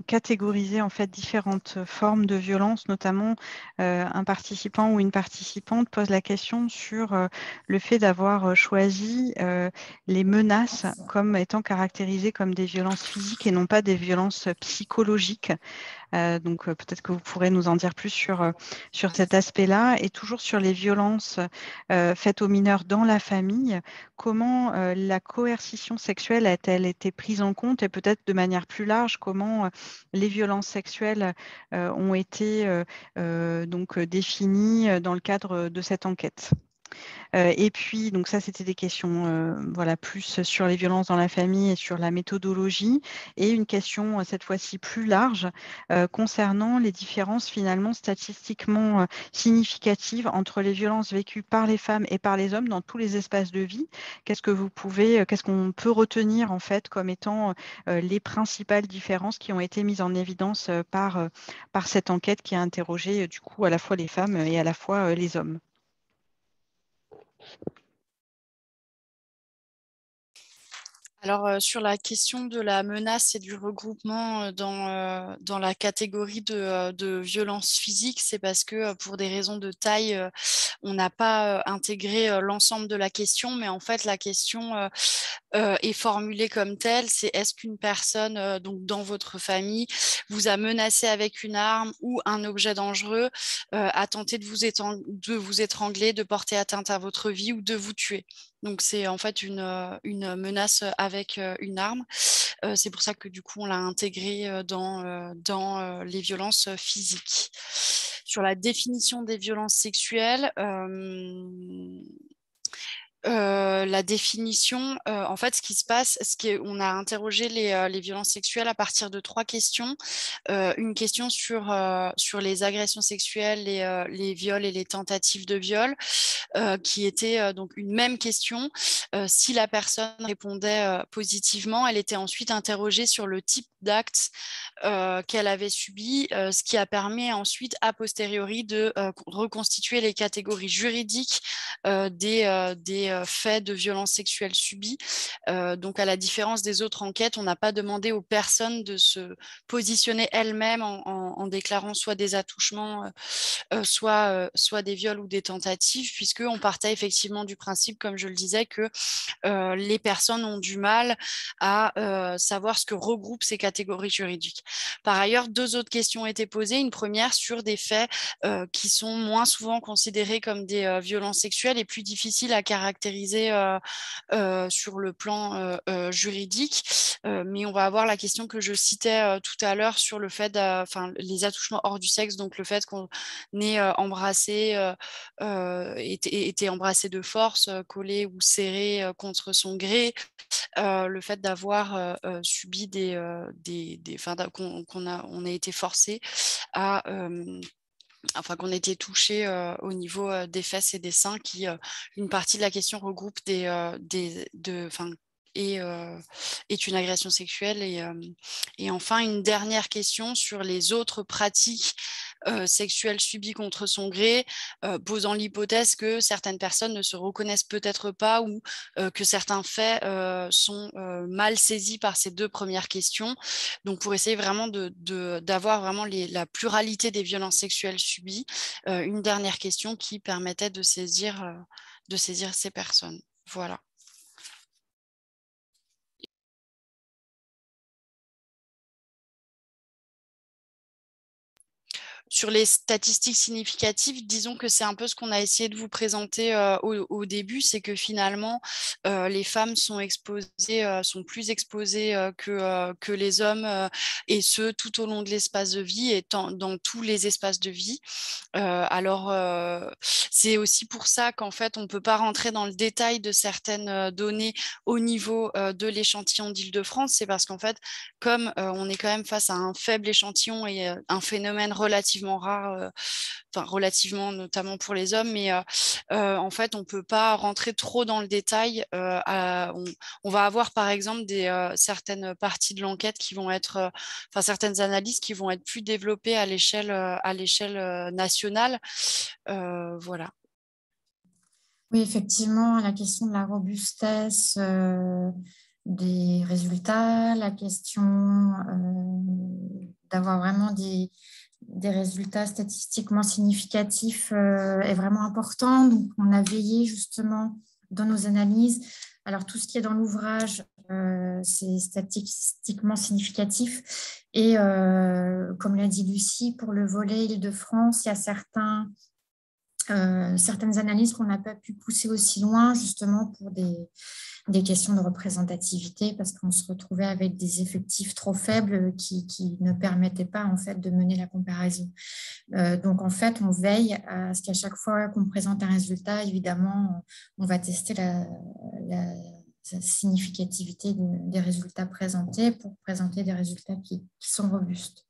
catégorisé en fait différentes formes de violence, notamment un participant ou une participante pose la question sur le fait d'avoir choisi les menaces comme étant caractérisées comme des violences physiques et non pas des violences psychologiques. Donc peut-être que vous pourrez nous en dire plus sur cet aspect-là. Et toujours sur les violences faites aux mineurs dans la famille, comment la coercition sexuelle a-t-elle été prise en compte et peut-être de manière plus large, comment les violences sexuelles ont été donc définies dans le cadre de cette enquête. Et puis, donc ça, c'était des questions voilà, plus sur les violences dans la famille et sur la méthodologie. Et une question, cette fois-ci, plus large, concernant les différences finalement statistiquement significatives entre les violences vécues par les femmes et par les hommes dans tous les espaces de vie. Qu'est-ce qu'on peut retenir en fait comme étant les principales différences qui ont été mises en évidence par cette enquête qui a interrogé du coup à la fois les femmes et à la fois les hommes? Alors, sur la question de la menace et du regroupement dans la catégorie de violence physique, c'est parce que pour des raisons de taille, on n'a pas intégré l'ensemble de la question, mais en fait, la question est formulée comme telle, c'est est-ce qu'une personne donc dans votre famille vous a menacé avec une arme ou un objet dangereux, a tenté de vous étrangler, de porter atteinte à votre vie ou de vous tuer. Donc, c'est en fait une menace avec une arme. C'est pour ça que du coup, on l'a intégré dans les violences physiques. Sur la définition des violences sexuelles, la définition, en fait, ce qui se passe, on a interrogé les violences sexuelles à partir de 3 questions. Une question sur les agressions sexuelles, les viols et les tentatives de viol, qui était donc une même question. Si la personne répondait positivement, elle était ensuite interrogée sur le type d'acte qu'elle avait subi, ce qui a permis ensuite, a posteriori, de reconstituer les catégories juridiques des des faits de violences sexuelles subies. Donc, à la différence des autres enquêtes, on n'a pas demandé aux personnes de se positionner elles-mêmes en déclarant soit des attouchements, soit des viols ou des tentatives, puisqu'on partait effectivement du principe, comme je le disais, que les personnes ont du mal à savoir ce que regroupent ces catégories juridiques. Par ailleurs, 2 autres questions ont été posées. Une première sur des faits qui sont moins souvent considérés comme des violences sexuelles et plus difficiles à caractériser sur le plan juridique. Mais on va avoir la question que je citais tout à l'heure sur le fait, les attouchements hors du sexe, donc le fait qu'on ait embrassé, été embrassé de force, collé ou serré contre son gré, le fait d'avoir subi on a été forcé à qu'on ait été touché au niveau des fesses et des seins, qui une partie de la question regroupe est une agression sexuelle. Et enfin, une dernière question sur les autres pratiques sexuelles subies contre son gré, posant l'hypothèse que certaines personnes ne se reconnaissent peut-être pas, ou que certains faits sont mal saisis par ces 2 premières questions. Donc, pour essayer vraiment d'avoir vraiment la pluralité des violences sexuelles subies, une dernière question qui permettait de saisir ces personnes. Voilà. Sur les statistiques significatives, disons que c'est un peu ce qu'on a essayé de vous présenter au début, c'est que finalement, les femmes sont plus exposées que les hommes, et ce, tout au long de l'espace de vie et dans tous les espaces de vie. C'est aussi pour ça qu'en fait, on ne peut pas rentrer dans le détail de certaines données au niveau de l'échantillon d'Île-de-France. C'est parce qu'en fait, comme on est quand même face à un faible échantillon et un phénomène relativement rare, relativement notamment pour les hommes, mais en fait, on ne peut pas rentrer trop dans le détail. On va avoir par exemple certaines parties de l'enquête qui vont être, certaines analyses qui vont être plus développées à l'échelle nationale. Voilà. Oui, effectivement, la question de la robustesse des résultats, la question d'avoir vraiment des résultats statistiquement significatifs est vraiment important. Donc, on a veillé justement dans nos analyses. Alors, tout ce qui est dans l'ouvrage, c'est statistiquement significatif. Et comme l'a dit Lucie, pour le volet Île-de-France, il y a certaines analyses qu'on n'a pas pu pousser aussi loin, justement pour des questions de représentativité, parce qu'on se retrouvait avec des effectifs trop faibles qui ne permettaient pas en fait de mener la comparaison. Donc en fait, on veille à ce qu'à chaque fois qu'on présente un résultat, évidemment, on va tester la significativité des résultats présentés pour présenter des résultats qui sont robustes.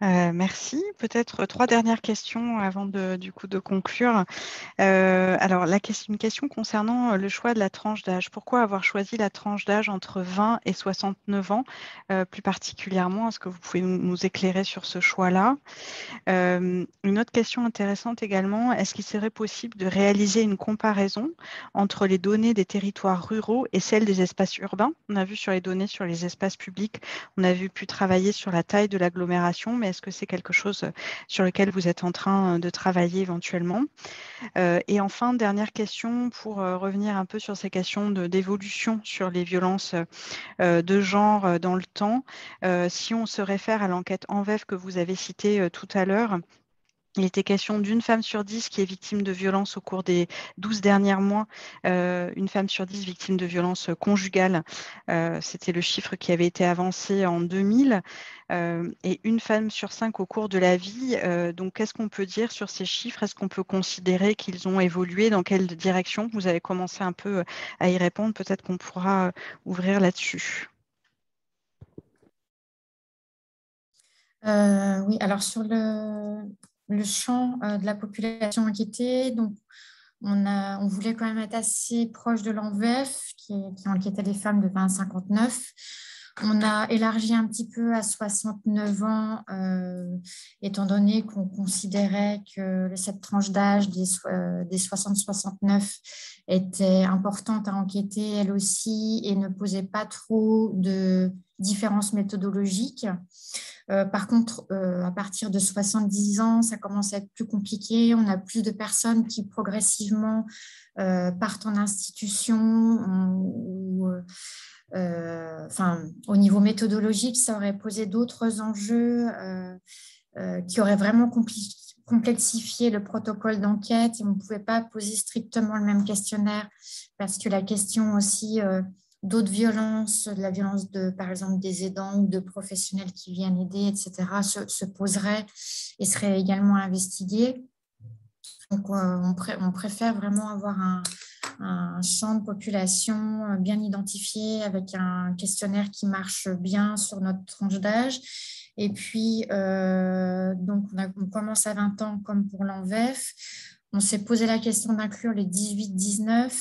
Merci. Peut-être 3 dernières questions avant de conclure. Alors, une question concernant le choix de la tranche d'âge. Pourquoi avoir choisi la tranche d'âge entre 20 et 69 ans, plus particulièrement? Est-ce que vous pouvez nous éclairer sur ce choix-là? Une autre question intéressante également, est-ce qu'il serait possible de réaliser une comparaison entre les données des territoires ruraux et celles des espaces urbains? On a vu sur les données sur les espaces publics, on a pu travailler sur la taille de l'agglomération, mais est-ce que c'est quelque chose sur lequel vous êtes en train de travailler éventuellement? Et enfin, dernière question pour revenir un peu sur ces questions d'évolution sur les violences de genre dans le temps. Si on se réfère à l'enquête ANVEF que vous avez citée tout à l'heure, il était question d'une femme sur 10 qui est victime de violences au cours des 12 derniers mois, une femme sur 10 victime de violences conjugales. C'était le chiffre qui avait été avancé en 2000, et une femme sur 5 au cours de la vie. Donc, qu'est-ce qu'on peut dire sur ces chiffres? Est-ce qu'on peut considérer qu'ils ont évolué? Dans quelle direction? Vous avez commencé un peu à y répondre. Peut-être qu'on pourra ouvrir là-dessus. Oui, alors sur le champ de la population enquêtée, donc on voulait quand même être assez proche de l'ANVEF qui enquêtait les femmes de 20 à 59. On a élargi un petit peu à 69 ans, étant donné qu'on considérait que cette tranche d'âge des 60-69 était importante à enquêter elle aussi et ne posait pas trop de différences méthodologiques. Par contre, à partir de 70 ans, ça commence à être plus compliqué. On a plus de personnes qui progressivement partent en institution ou au niveau méthodologique, ça aurait posé d'autres enjeux qui auraient vraiment complexifié le protocole d'enquête. Et on ne pouvait pas poser strictement le même questionnaire parce que la question aussi d'autres violences, de la violence par exemple des aidants ou de professionnels qui viennent aider, etc., se poserait et serait également investiguée. Donc, on préfère vraiment avoir un champ de population bien identifié avec un questionnaire qui marche bien sur notre tranche d'âge. Et puis, donc on commence à 20 ans comme pour l'ANVEF. On s'est posé la question d'inclure les 18-19.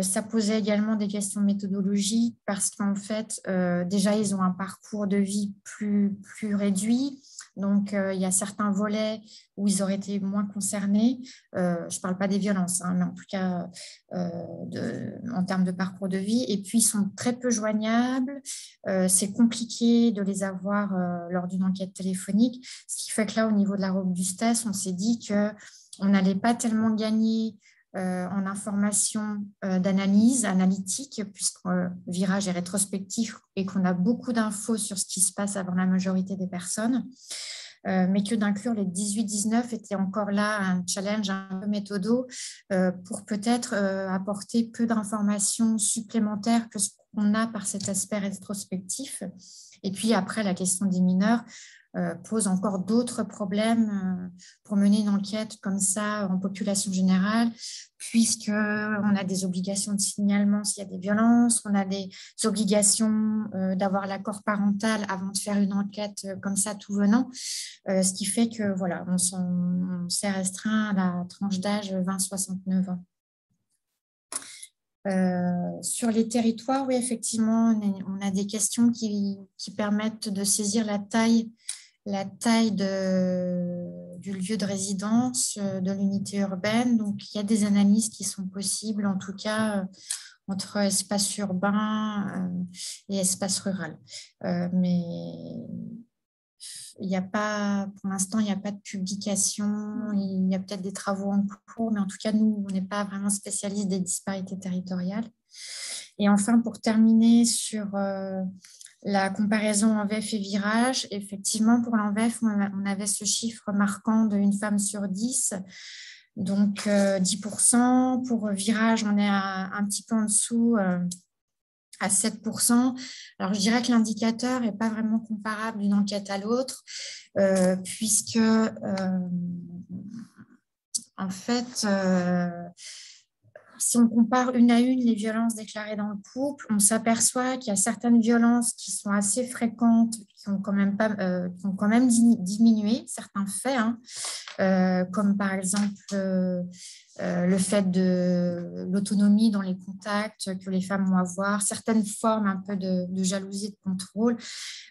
Ça posait également des questions méthodologiques parce qu'en fait, déjà, ils ont un parcours de vie plus réduit. Donc, il y a certains volets où ils auraient été moins concernés. Je ne parle pas des violences, hein, mais en tout cas, en termes de parcours de vie. Et puis, ils sont très peu joignables. C'est compliqué de les avoir lors d'une enquête téléphonique. Ce qui fait que là, au niveau de la robustesse, on s'est dit qu'on n'allait pas tellement gagner en information d'analyse analytique, puisque Virage est rétrospectif et qu'on a beaucoup d'infos sur ce qui se passe avant la majorité des personnes, mais que d'inclure les 18-19 était encore là un challenge un peu méthodo pour peut-être apporter peu d'informations supplémentaires que ce qu'on a par cet aspect rétrospectif. Et puis après, la question des mineurs pose encore d'autres problèmes pour mener une enquête comme ça en population générale, puisqu'on a des obligations de signalement s'il y a des violences, on a des obligations d'avoir l'accord parental avant de faire une enquête comme ça tout venant, ce qui fait que voilà, on s'est restreint à la tranche d'âge 20-69 ans. Sur les territoires, oui, effectivement, on a des questions qui permettent de saisir la taille du lieu de résidence, de l'unité urbaine. Donc, il y a des analyses qui sont possibles, en tout cas, entre espace urbain et espace rural. Mais il n'y a pas, pour l'instant, il n'y a pas de publication. Il y a peut-être des travaux en cours, mais en tout cas, nous, on n'est pas vraiment spécialistes des disparités territoriales. Et enfin, pour terminer sur la comparaison ANVEF et Virage, effectivement, pour l'ANVEF, on avait ce chiffre marquant d'une femme sur 10, donc 10%. Pour Virage, on est un petit peu en dessous, à 7%. Alors, je dirais que l'indicateur n'est pas vraiment comparable d'une enquête à l'autre, puisque, en fait, si on compare une à une les violences déclarées dans le couple, on s'aperçoit qu'il y a certaines violences qui sont assez fréquentes, qui ont quand même diminué, certains faits, hein, comme par exemple le fait de l'autonomie dans les contacts que les femmes vont avoir, certaines formes un peu de jalousie, de contrôle,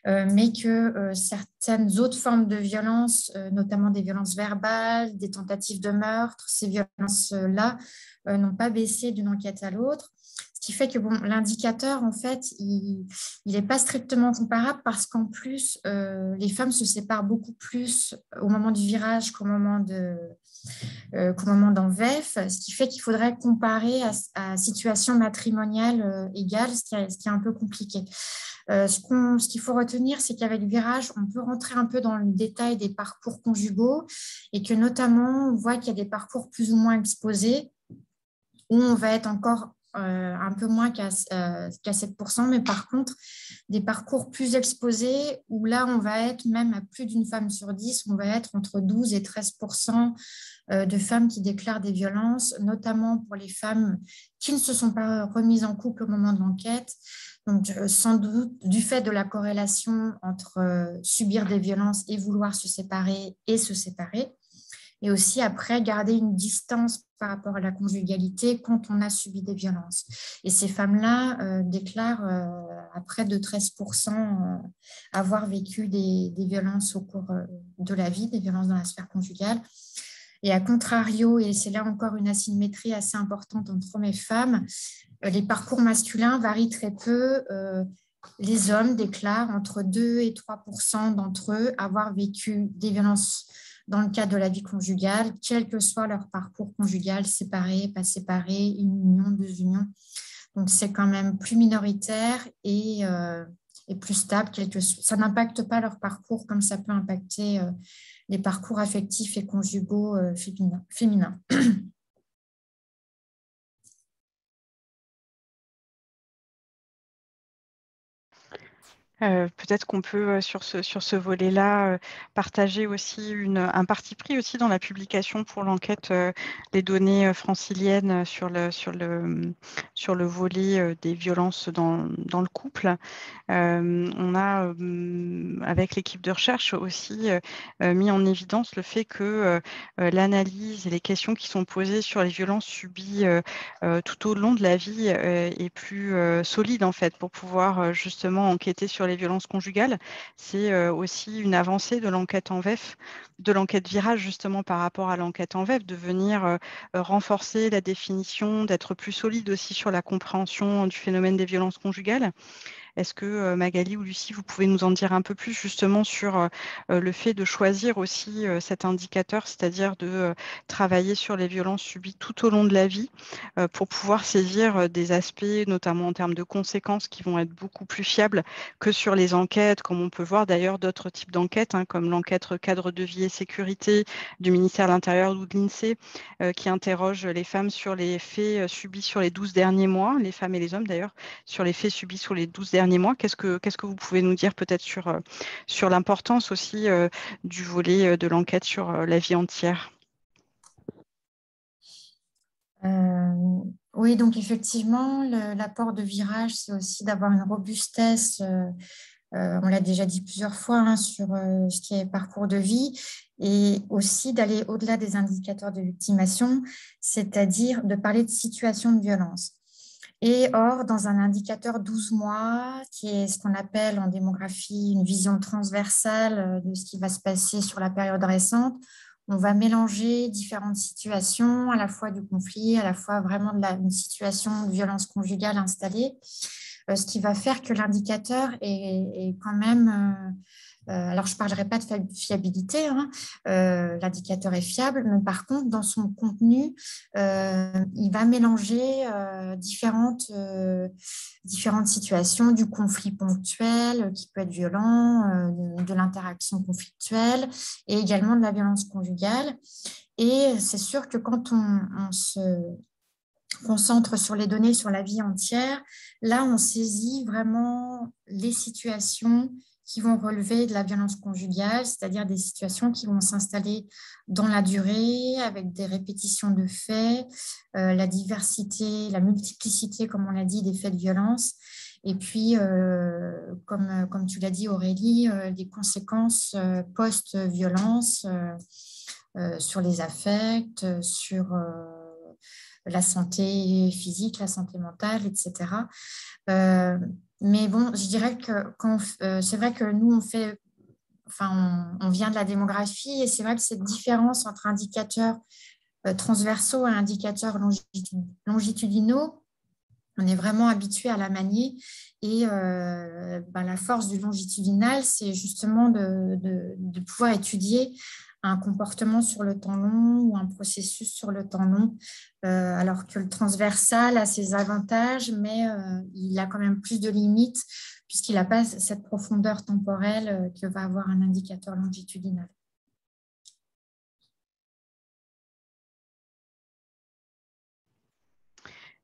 mais que certaines autres formes de violence, notamment des violences verbales, des tentatives de meurtre, ces violences-là n'ont pas baissé d'une enquête à l'autre. Ce qui fait que bon, l'indicateur, en fait, il n'est pas strictement comparable parce qu'en plus, les femmes se séparent beaucoup plus au moment du virage qu'au moment d'ANVEF, ce qui fait qu'il faudrait comparer à situation matrimoniale égale, ce qui est un peu compliqué. Ce qu'il faut retenir, c'est qu'avec Virage, on peut rentrer un peu dans le détail des parcours conjugaux et que notamment, on voit qu'il y a des parcours plus ou moins exposés où on va être encore un peu moins qu'à 7%, mais par contre, des parcours plus exposés où là, on va être même à plus d'une femme sur 10, on va être entre 12 et 13% de femmes qui déclarent des violences, notamment pour les femmes qui ne se sont pas remises en couple au moment de l'enquête. Donc, sans doute, du fait de la corrélation entre subir des violences et vouloir se séparer et se séparer, et aussi après garder une distance par rapport à la conjugalité quand on a subi des violences. Et ces femmes-là déclarent à près de 13% avoir vécu des violences au cours de la vie, des violences dans la sphère conjugale. Et à contrario, et c'est là encore une asymétrie assez importante entre hommes et femmes, les parcours masculins varient très peu. Les hommes déclarent entre 2 et 3% d'entre eux avoir vécu des violences dans le cadre de la vie conjugale, quel que soit leur parcours conjugal, séparé, pas séparé, une union, deux unions. Donc, c'est quand même plus minoritaire et plus stable. Ça n'impacte pas leur parcours comme ça peut impacter les parcours affectifs et conjugaux féminins. Peut-être qu'on peut, sur ce volet-là, partager aussi un parti pris aussi dans la publication pour l'enquête des données franciliennes sur le volet des violences dans le couple. On a, avec l'équipe de recherche aussi, mis en évidence le fait que l'analyse et les questions qui sont posées sur les violences subies tout au long de la vie est plus solide en fait pour pouvoir justement enquêter sur les violences conjugales. C'est aussi une avancée de l'enquête en VEF, de l'enquête virage justement par rapport à l'enquête en VEF, de venir renforcer la définition, d'être plus solide aussi sur la compréhension du phénomène des violences conjugales. Est-ce que Magali ou Lucie, vous pouvez nous en dire un peu plus justement sur le fait de choisir aussi cet indicateur, c'est-à-dire de travailler sur les violences subies tout au long de la vie pour pouvoir saisir des aspects, notamment en termes de conséquences, qui vont être beaucoup plus fiables que sur les enquêtes, comme on peut voir d'ailleurs d'autres types d'enquêtes, comme l'enquête cadre de vie et sécurité du ministère de l'Intérieur ou de l'INSEE, qui interroge les femmes sur les faits subis sur les 12 derniers mois, les femmes et les hommes d'ailleurs, sur les faits subis sur les 12 derniers mois. Qu'est-ce que vous pouvez nous dire peut-être sur l'importance aussi du volet de l'enquête sur la vie entière? Oui, donc effectivement, l'apport de virage, c'est aussi d'avoir une robustesse, on l'a déjà dit plusieurs fois, sur ce qui est parcours de vie, et aussi d'aller au-delà des indicateurs de victimation, c'est-à-dire de parler de situation de violence. Et or, dans un indicateur 12 mois, qui est ce qu'on appelle en démographie une vision transversale de ce qui va se passer sur la période récente, on va mélanger différentes situations, à la fois du conflit, à la fois vraiment une situation de violence conjugale installée, ce qui va faire que l'indicateur est quand même... alors, je ne parlerai pas de fiabilité, l'indicateur est fiable, mais par contre, dans son contenu, il va mélanger différentes situations, du conflit ponctuel qui peut être violent, de l'interaction conflictuelle et également de la violence conjugale. Et c'est sûr que quand on se concentre sur les données sur la vie entière, là, on saisit vraiment les situations qui vont relever de la violence conjugale, c'est-à-dire des situations qui vont s'installer dans la durée, avec des répétitions de faits, la diversité, la multiplicité, comme on l'a dit, des faits de violence. Et puis, comme tu l'as dit, Aurélie, des conséquences post-violence sur les affects, sur la santé physique, la santé mentale, etc. Mais bon, je dirais que c'est vrai que nous, on vient de la démographie et c'est vrai que cette différence entre indicateurs transversaux et indicateurs longitudinaux, on est vraiment habitué à la manier. Et la force du longitudinal, c'est justement de pouvoir étudier un comportement sur le temps long ou un processus sur le temps long, alors que le transversal a ses avantages, mais il a quand même plus de limites puisqu'il n'a pas cette profondeur temporelle que va avoir un indicateur longitudinal.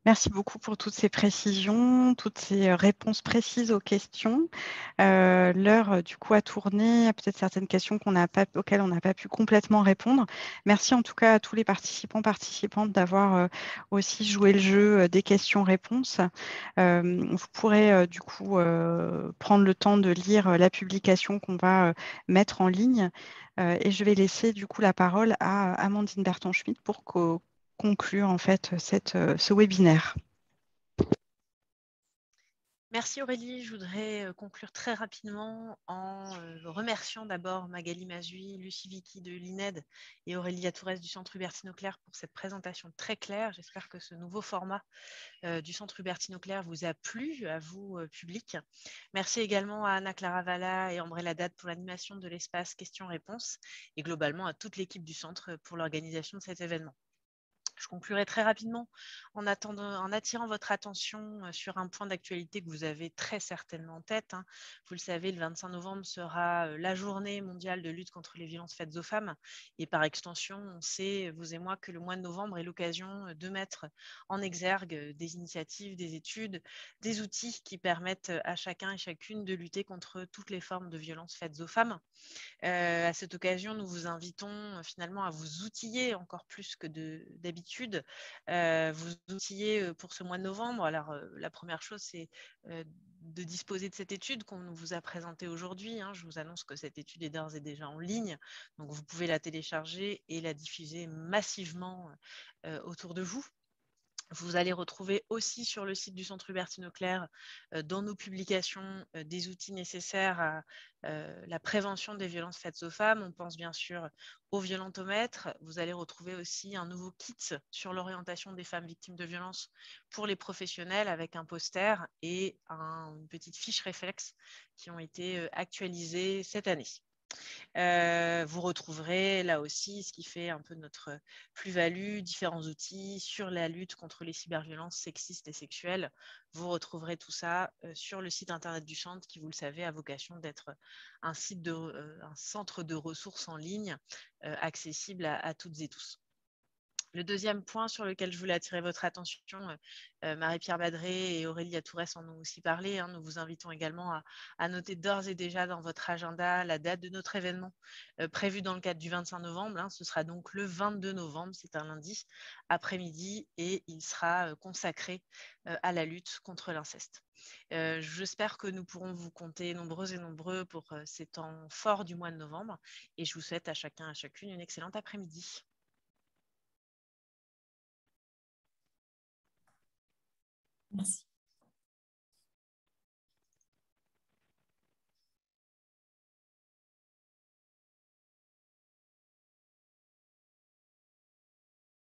Merci beaucoup pour toutes ces précisions, toutes ces réponses précises aux questions. L'heure, du coup, a tourné. Il y a peut-être certaines questions auxquelles on n'a pas pu complètement répondre. Merci en tout cas à tous les participantes d'avoir aussi joué le jeu des questions-réponses. Vous pourrez, du coup, prendre le temps de lire la publication qu'on va mettre en ligne. Et je vais laisser, du coup, la parole à Amandine Berton-Schmidt pour conclure en fait ce webinaire. Merci Aurélie. Je voudrais conclure très rapidement en remerciant d'abord Magali Mazui, Lucie Vicky de l'INED et Aurélie Atourès du Centre Hubertine Auclair pour cette présentation très claire. J'espère que ce nouveau format du Centre Hubertine Auclair vous a plu, à vous, public. Merci également à Anna-Clara Valla et Ambré Ladat pour l'animation de l'espace questions-réponses et globalement à toute l'équipe du Centre pour l'organisation de cet événement. Je conclurai très rapidement en attirant votre attention sur un point d'actualité que vous avez très certainement en tête. Vous le savez, le 25 novembre sera la journée mondiale de lutte contre les violences faites aux femmes. Et par extension, on sait, vous et moi, que le mois de novembre est l'occasion de mettre en exergue des initiatives, des études, des outils qui permettent à chacun et chacune de lutter contre toutes les formes de violences faites aux femmes. À cette occasion, nous vous invitons finalement à vous outiller encore plus que d'habitude, vous outiller pour ce mois de novembre. Alors, la première chose, c'est de disposer de cette étude qu'on vous a présentée aujourd'hui. Je vous annonce que cette étude est d'ores et déjà en ligne, donc vous pouvez la télécharger et la diffuser massivement autour de vous. Vous allez retrouver aussi sur le site du Centre Hubertine Auclair, dans nos publications, des outils nécessaires à la prévention des violences faites aux femmes. On pense bien sûr au violentomètre. Vous allez retrouver aussi un nouveau kit sur l'orientation des femmes victimes de violences pour les professionnels avec un poster et une petite fiche réflexe qui ont été actualisées cette année. Vous retrouverez là aussi ce qui fait un peu notre plus-value, différents outils sur la lutte contre les cyberviolences sexistes et sexuelles. Vous retrouverez tout ça sur le site internet du Centre qui, vous le savez, a vocation d'être un centre de ressources en ligne accessible à toutes et tous. Le deuxième point sur lequel je voulais attirer votre attention, Marie-Pierre Badré et Aurélie Atourès en ont aussi parlé. Nous vous invitons également à noter d'ores et déjà dans votre agenda la date de notre événement prévu dans le cadre du 25 novembre. Ce sera donc le 22 novembre, c'est un lundi après-midi et il sera consacré à la lutte contre l'inceste. J'espère que nous pourrons vous compter nombreux et nombreux pour ces temps forts du mois de novembre et je vous souhaite à chacun et à chacune une excellente après-midi. Merci.